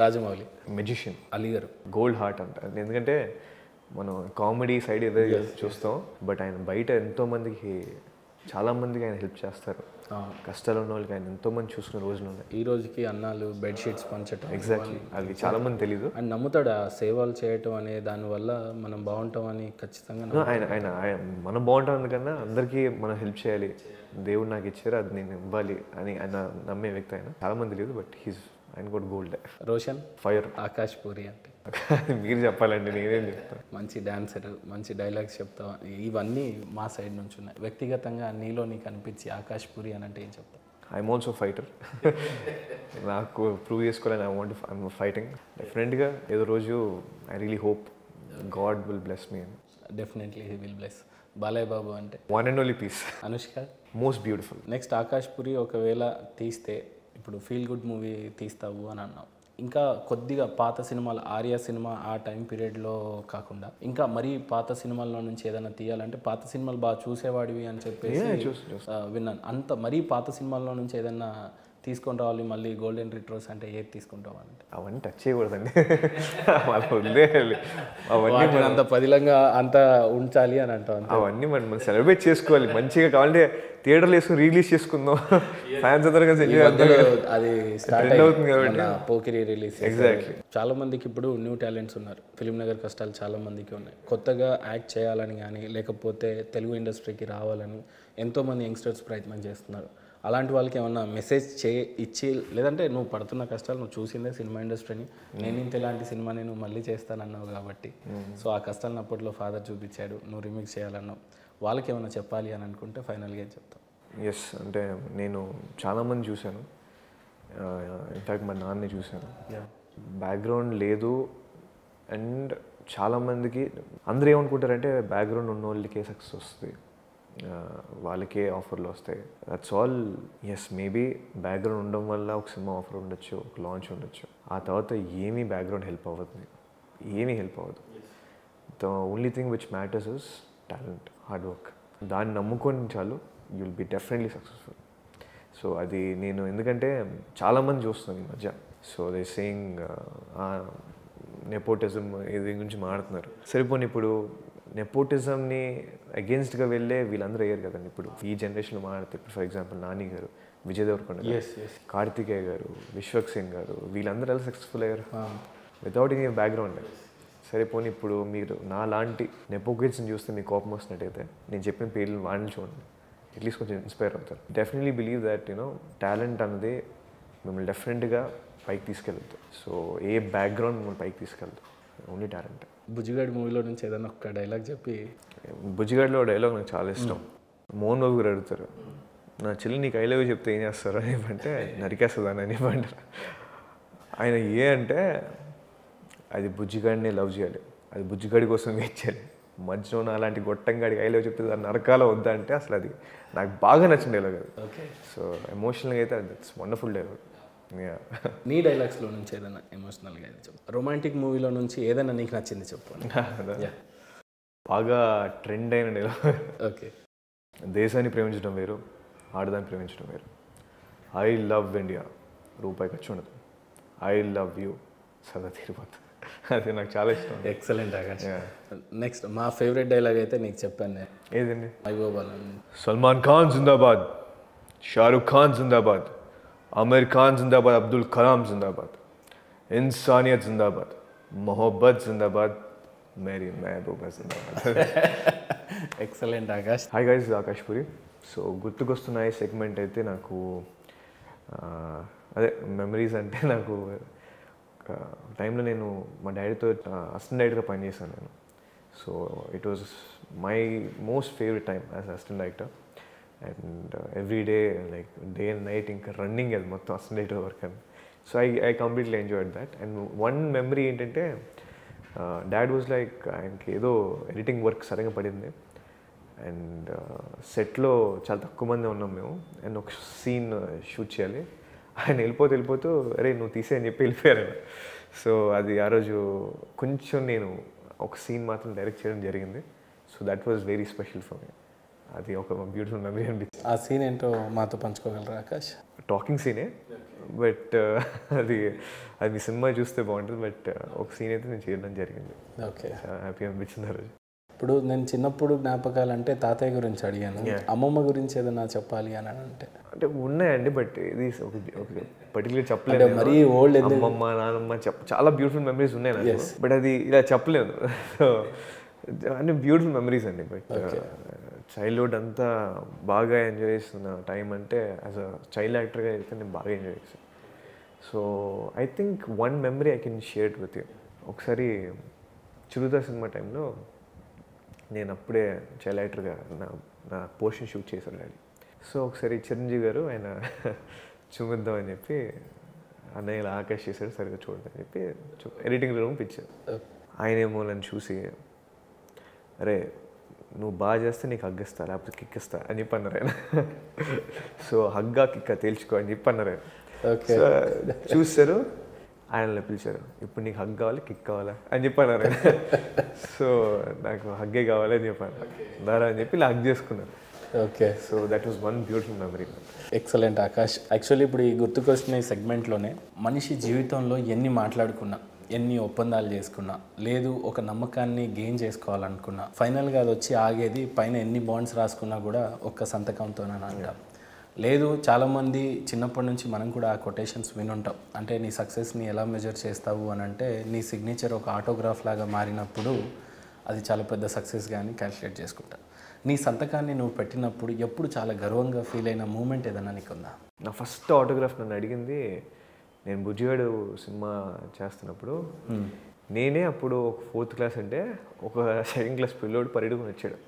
రాజమౌళి, మెజిషియన్, అలీ గారు, గోల్డ్ హార్ట్ అంట. ఎందుకంటే మనం కామెడీ సైడ్ ఏదో చూస్తాం, బట్ ఆయన బయట ఎంతోమందికి చాలామందికి ఆయన హెల్ప్ చేస్తారు. కష్టాలు ఉన్న వాళ్ళకి ఆయన ఎంతోమంది చూసుకునే రోజులు ఉన్నాయి. ఈ రోజుకి అన్నాలు బెడ్షీట్స్ పంచడం, ఎగ్జాక్ట్లీ, అది చాలామంది తెలీదు. అండ్ నమ్ముతాడు ఆ సేవలు చేయటం అనే దానివల్ల మనం బాగుంటామని ఖచ్చితంగా. ఆయన మనం బాగుంటాం కన్నా అందరికీ మనం హెల్ప్ చేయాలి, దేవుడు నాకు ఇచ్చారు అది నేను ఇవ్వాలి అని ఆయన నమ్మే వ్యక్తి. ఆయన చాలామంది తెలియదు, బట్ ఆయన కూడా గోల్డ్. రోషన్, ఫైర్, ఆకాష్ పూరి అంటే మీరు చెప్పాలండి, నేనేం చెప్తాను. మంచి డాన్సర్, మంచి డైలాగ్స్ చెప్తావు, ఇవన్నీ మా సైడ్ నుంచి ఉన్నాయి. వ్యక్తిగతంగా నీలో నీకు అనిపించి ఆకాష్ పూరి అని అంటే ఏం చెప్తావు? I'm also fighter. నాకు ప్రూవ్ చేసుకోవాలని ఐఎమ్ ఫైటింగ్. డెఫినెట్గా ఏదో రోజు I really hope God will bless me. Definitely he will bless. Balayya Babu అంటే one and only piece. Anushka, most beautiful. Next Akash Puri ఒకవేళ తీస్తే, ఇప్పుడు ఫీల్ గుడ్ మూవీ తీస్తావు అని అన్నావు, ఇంకా కొద్దిగా పాత సినిమాలు, ఆర్య సినిమా ఆ టైం పీరియడ్లో కాకుండా ఇంకా మరీ పాత సినిమాల్లో నుంచి ఏదైనా తీయాలంటే, పాత సినిమాలు బాగా చూసేవాడివి అని చెప్పేసి విన్నాను. అంత మరీ పాత సినిమాల్లో నుంచి ఏదైనా తీసుకొని రావాలి మళ్ళీ గోల్డెన్ రిట్రోస్ అంటే ఏది తీసుకుంటావు అంటే? అవన్నీ టచ్ చేయకూడదండి, వదిలేయాలి. అవన్నీ అంత పదిలంగా అంత ఉంచాలి అని అంటాం. అవన్నీ మనం సెలబ్రేట్ చేసుకోవాలి మంచిగా. కావాలంటే థియేటర్లో వేసుకుని రిలీజ్ చేసుకుందాం, ఫ్యాన్స్ అందరూ కలిసి. అది స్టార్ట్ అవుతుంది కాబట్టి పోకిరి రిలీజ్. ఎగ్జాక్ట్లీ. చాలా మందికి ఇప్పుడు న్యూ టాలెంట్స్ ఉన్నారు. ఫిలిం నగర్ కష్టాలు చాలా మందికి ఉన్నాయి. కొత్తగా యాక్ట్ చేయాలని కానీ లేకపోతే తెలుగు ఇండస్ట్రీకి రావాలని ఎంతోమంది యంగ్స్టర్స్ ప్రయత్నం చేస్తున్నారు. అలాంటి వాళ్ళకి ఏమన్నా మెసేజ్ ఇచ్చి, లేదంటే నువ్వు పడుతున్న కష్టాలు నువ్వు చూసిందే సినిమా ఇండస్ట్రీని, నేను ఇంత ఇలాంటి సినిమా నేను మళ్ళీ చేస్తానన్నావు కాబట్టి, సో ఆ కష్టాలను అప్పట్లో ఫాదర్ చూపించాడు, నువ్వు రీమేక్ చేయాలన్నావు, వాళ్ళకి ఏమైనా చెప్పాలి అని అనుకుంటే ఫైనల్గా ఏం చెప్తావు? ఎస్, అంటే నేను చాలామంది చూశాను, ఇన్ఫ్యాక్ట్ మా నాన్నని చూశాను. బ్యాక్గ్రౌండ్ లేదు అండ్ చాలామందికి అందరూ ఏమనుకుంటారంటే బ్యాక్గ్రౌండ్ ఉన్న వాళ్ళకే సక్సెస్ వస్తుంది, వాళ్ళకే ఆఫర్లు వస్తాయి. That's all. Yes, maybe background ఉండడం వల్ల ఒక సినిమా ఆఫర్ ఉండొచ్చు, ఒక లాంచ్ ఉండొచ్చు. ఆ తర్వాత ఏమీ బ్యాక్గ్రౌండ్ హెల్ప్ అవ్వదు, ఏమీ హెల్ప్ అవ్వదు. The only thing which matters is talent, hard work. దాన్ని నమ్ముకొని చాలు, you will be definitely successful. So అది నేను ఎందుకంటే చాలామంది చూస్తున్నాను ఈ మధ్య. సో దే సేయింగ్ నెపోటిజం ఇది గురించి మాట్లాడుతున్నారు. సరిపోని ఇప్పుడు నెపోటిజంని అగేన్స్ట్గా వెళ్ళే వీళ్ళందరూ అయ్యారు కదండి. ఇప్పుడు ఈ జనరేషన్లో మాట్లాడితే, ఇప్పుడు ఫర్ ఎగ్జాంపుల్ నాని గారు, విజయ్ దేవరకొండ గారు, కార్తికేయ గారు, విశ్వక్ సింగ్ గారు, వీళ్ళందరూ ఎలా సక్సెస్ఫుల్ అయ్యారు వితౌట్ ఎనీ బ్యాక్గ్రౌండ్. సరిపోని ఇప్పుడు మీరు నా లాంటి నెపోకిడ్స్ని చూస్తే మీకు కోపం వస్తున్నట్టయితే నేను చెప్పిన పేర్లు వాళ్ళని చూడండి, అట్లీస్ట్ కొంచెం ఇన్స్పైర్ అవుతారు. డెఫినెట్లీ బిలీవ్ దట్ టాలెంట్ అనేది మిమ్మల్ని డెఫినెట్గా పైకి తీసుకెళ్తుంది. సో ఏ బ్యాక్గ్రౌండ్ మిమ్మల్ని పైకి తీసుకెళ్తుంది, ఓన్లీ టాలెంట్. బుజ్జిగాడి మూవీలో నుంచి ఏదైనా ఒక డైలాగ్ చెప్పి. బుజ్జిగాడిలో డైలాగ్ నాకు చాలా ఇష్టం. మోహన్ బాబు గారు అడుగుతారు, నా చెల్లి నీకు ఐ లవ్ యూ చెప్తే ఏం చేస్తారు అని అంటే, నరికేస్తుందని అని అంటారు. ఆయన అంటే అది బుజ్జిగాడిని లవ్ చేయాలి, అది బుజ్జిగాడి కోసం వెయిట్ చేయాలి. మధ్యలో అలాంటి గొట్టంగాడికి ఐ లవ్ చెప్తే దాన్ని నరకాల వద్దా అంటే అసలు అది నాకు బాగా నచ్చిన డైలాగ్ అది. సో ఎమోషనల్గా అయితే ఇట్స్ వండర్ఫుల్ డైలాగ్. నీ డైలాగ్స్లో నుంచి ఏదైనా ఎమోషనల్గా అయితే చెప్పు. రొమాంటిక్ మూవీలో నుంచి ఏదైనా నీకు నచ్చింది చెప్పు. బాగా ట్రెండ్ అయిన డైలాగ్. ఓకే. దేశాన్ని ప్రేమించడం వేరు, ఆడదాన్ని ప్రేమించడం వేరు. ఐ లవ్ ఇండియా, రూపాయి ఖర్చు ఉండదు. ఐ లవ్ యూ, సదా తీరిపోతుంది. అది నాకు చాలా ఇష్టం. ఎక్సలెంట్ ఆకాష్. నెక్స్ట్ మా ఫేవరెట్ డైలాగ్ అయితే నీకు చెప్పాను నేను. ఏదండి? మహబూబాల. సల్మాన్ ఖాన్ జిందాబాద్, షారుఖ్ ఖాన్ జిందాబాద్, ఆమిర్ ఖాన్ జిందాబాద్, అబ్దుల్ కలాం జిందాబాద్, ఇన్సానియత్ జిందాబాద్, మొహబ్బత్ జిందాబాద్, మేరీ మహబూబా జిందాబాద్. Excellent Akash. Hi guys, Akash Puri. So గుర్తుకొస్తున్నాయి సెగ్మెంట్ అయితే నాకు అదే మెమరీస్ అంటే నాకు టైంలో నేను మా డాడీతో అసిస్టెంట్ డైరెక్టర్గా పనిచేశాను నేను. So it was my most favourite time as assistant director. And every day like day and night ఇంకా రన్నింగ్ అది మొత్తం అసిస్టెంట్ డైరెక్టర్ వర్క్ అని. So I completely enjoyed that. And one memory ఏంటంటే డాడ్ వాజ్ లైక్ ఆయనకి ఏదో editing work సరిగ్గా పడింది. And సెట్లో చాలా తక్కువ మంది ఉన్నాం మేము. అండ్ ఒక సీన్ షూట్ చేయాలి. ఆయన వెళ్ళిపోతూ అరే నువ్వు తీసే అని చెప్పి వెళ్ళిపోయారు. సో అది ఆ రోజు కొంచెం నేను ఒక సీన్ మాత్రం డైరెక్ట్ చేయడం జరిగింది. So that was very special for me. అది ఒక బ్యూటిఫుల్ మెమరీ అనిపించింది. ఆ సీన్ ఏంటో మాతో పంచుకోగలరా ఆకాష్? టాకింగ్ సీనే, బట్ అది మీ సినిమా చూస్తే బాగుంటుంది. బట్ ఒక సీన్ అయితే నేను చేయడం జరిగింది. ఓకే, హ్యాపీ అనిపించింది ఆ రోజు. ఇప్పుడు నేను చిన్నప్పుడు జ్ఞాపకాలు అంటే తాతయ్య గురించి అడిగాను, అమ్మమ్మ గురించి ఏదైనా చెప్పాలి అని అంటే ఉన్నాయండి. బట్ ఇది ఒక పర్టికులర్ చెప్పలేదు. మరీ ఓల్డ్ అమ్మమ్మ నాన్నమ్మ చాలా బ్యూటిఫుల్ మెమరీస్ ఉన్నాయి నాకు. బట్ అది ఇలా చెప్పలేదు. సో అన్ని బ్యూటిఫుల్ మెమరీస్ అండి. బట్ చైల్డ్హుడ్ అంతా బాగా ఎంజాయ్ చేస్తున్న టైం అంటే యాజ్ అ చైల్డ్ యాక్టర్గా అయితే నేను బాగా ఎంజాయ్ చేస్తాను. So I think one memory I can share it with you. ఒకసారి చిరుత సినిమా టైంలో నేను అప్పుడే చైల్డ్ యాక్టర్గా నా పోర్షన్ షూట్ చేశాను డాడీ. సో ఒకసారి చిరంజీవి గారు ఆయన చూపిద్దామని చెప్పి అన్నయ్య ఇలా ఆకాష్ చేశాడు సరిగ్గా చూడదని చెప్పి ఎడిటింగ్ రూమ్ పిచ్చారు. ఆయన ఏమో నన్ను చూసి అరే నువ్వు బాగా చేస్తే నీకు హగ్గిస్తా లేకపోతే కిక్ ఇస్తా అని చెప్పి అన్నారు ఆయన. సో హగ్గా కిక్క తేల్చుకో అని చెప్పి అన్నారు ఆయన. సో చూస్తారు, ఆయనలో పిలిచారు, ఇప్పుడు నీకు హగ్ కావాలి కిక్ కావాలా అని చెప్పి అన్నారు ఆయన. సో నాకు హగ్గే కావాలి అని చెప్పాను. దారా అని చెప్పి ఇలా హగ్ చేసుకున్నాను. Okay, so that was one beautiful memory. Excellent Akash. Actually ఇప్పుడు ఈ గుర్తుకొస్తున్న ఈ సెగ్మెంట్లోనే మనిషి జీవితంలో ఎన్ని మాట్లాడుకున్నా, ఎన్ని ఒప్పందాలు చేసుకున్నా, లేదు ఒక నమ్మకాన్ని గెయిన్ చేసుకోవాలనుకున్నా, ఫైనల్గా అది వచ్చి ఆగేది పైన ఎన్ని బాండ్స్ రాసుకున్నా కూడా ఒక్క సంతకంతోనని అంటాం. లేదు చాలామంది చిన్నప్పటి నుంచి మనం కూడా ఆ కొటేషన్స్ వినుంటాం. అంటే నీ సక్సెస్ని ఎలా మెజర్ చేస్తావు అని అంటే నీ సిగ్నేచర్ ఒక ఆటోగ్రాఫ్ లాగా మారినప్పుడు అది చాలా పెద్ద సక్సెస్ కానీ క్యాల్కులేట్ చేసుకుంటా. నీ సంతకాన్ని నువ్వు పెట్టినప్పుడు ఎప్పుడు చాలా గర్వంగా ఫీల్ అయిన మూమెంట్ ఏదన్నా నీకుందా? నా ఫస్ట్ ఆటోగ్రాఫ్ నన్ను అడిగింది నేను బుజ్జిగాడు సినిమా చేస్తున్నప్పుడు. నేనే అప్పుడు ఒక 4th క్లాస్ అంటే ఒక 2nd క్లాస్ పిల్లోడు పరిగెడుకుని వచ్చాడు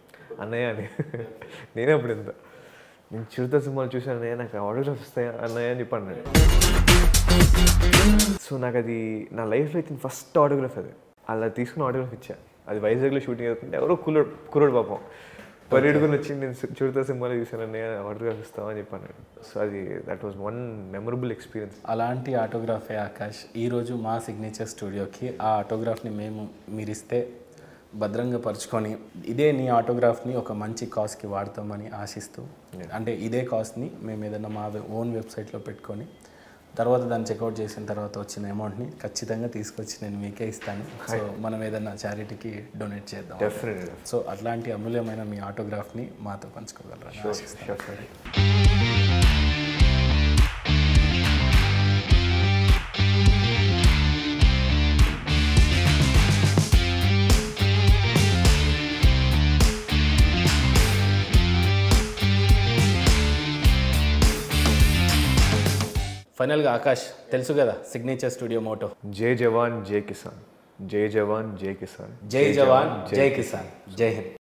అన్నయ్య అని. నేనే అప్పుడు ఎంత నేను చిరుత సినిమాలు చూసాను అన్నయ్య నాకు ఆటోగ్రాఫ్ ఇస్తాయి అన్నయ్య అని చెప్పి అన్నాడు. సో నాకు అది నా లైఫ్లో అయితే ఫస్ట్ ఆటోగ్రాఫ్. అది అలా తీసుకున్న ఆటోగ్రాఫ్ ఇచ్చా. అది వైజాగ్లో షూటింగ్ అవుతుంటే ఎవరో కుర్రోడు పాపం పరిగెడుకుని వచ్చి నేను చిరుత సినిమాలో చూసాను అన్నయ్య ఆటోగ్రాఫ్ ఇస్తామని చెప్పి అన్నాడు. సో అది that was one memorable experience. అలాంటి ఆటోగ్రాఫే ఆకాష్ ఈరోజు మా సిగ్నేచర్ స్టూడియోకి ఆ ఆటోగ్రాఫ్ని మీరిస్తే భద్రంగా పరుచుకొని ఇదే నీ ఆటోగ్రాఫ్ని ఒక మంచి కాస్ట్కి వాడతామని ఆశిస్తూ, అంటే ఇదే కాస్ట్ని మేము ఏదైనా మా ఓన్ వెబ్సైట్లో పెట్టుకొని తర్వాత దాన్ని చెక్అవుట్ చేసిన తర్వాత వచ్చిన అమౌంట్ని ఖచ్చితంగా తీసుకొచ్చి నేను మీకే ఇస్తాను. సో మనం ఏదైనా చారిటీకి డొనేట్ చేద్దాం. డెఫినెట్గా. సో అట్లాంటి అమూల్యమైన మీ ఆటోగ్రాఫ్ని మాతో పంచుకోగలరా? ఫైనల్గా ఆకాష్ తెలుసు కదా సిగ్నేచర్ స్టూడియో మోటో? జై జవాన్ జై కిసాన్. జై జవాన్ జై కిసాన్. జై జవాన్ జై కిసాన్. జై హింద్.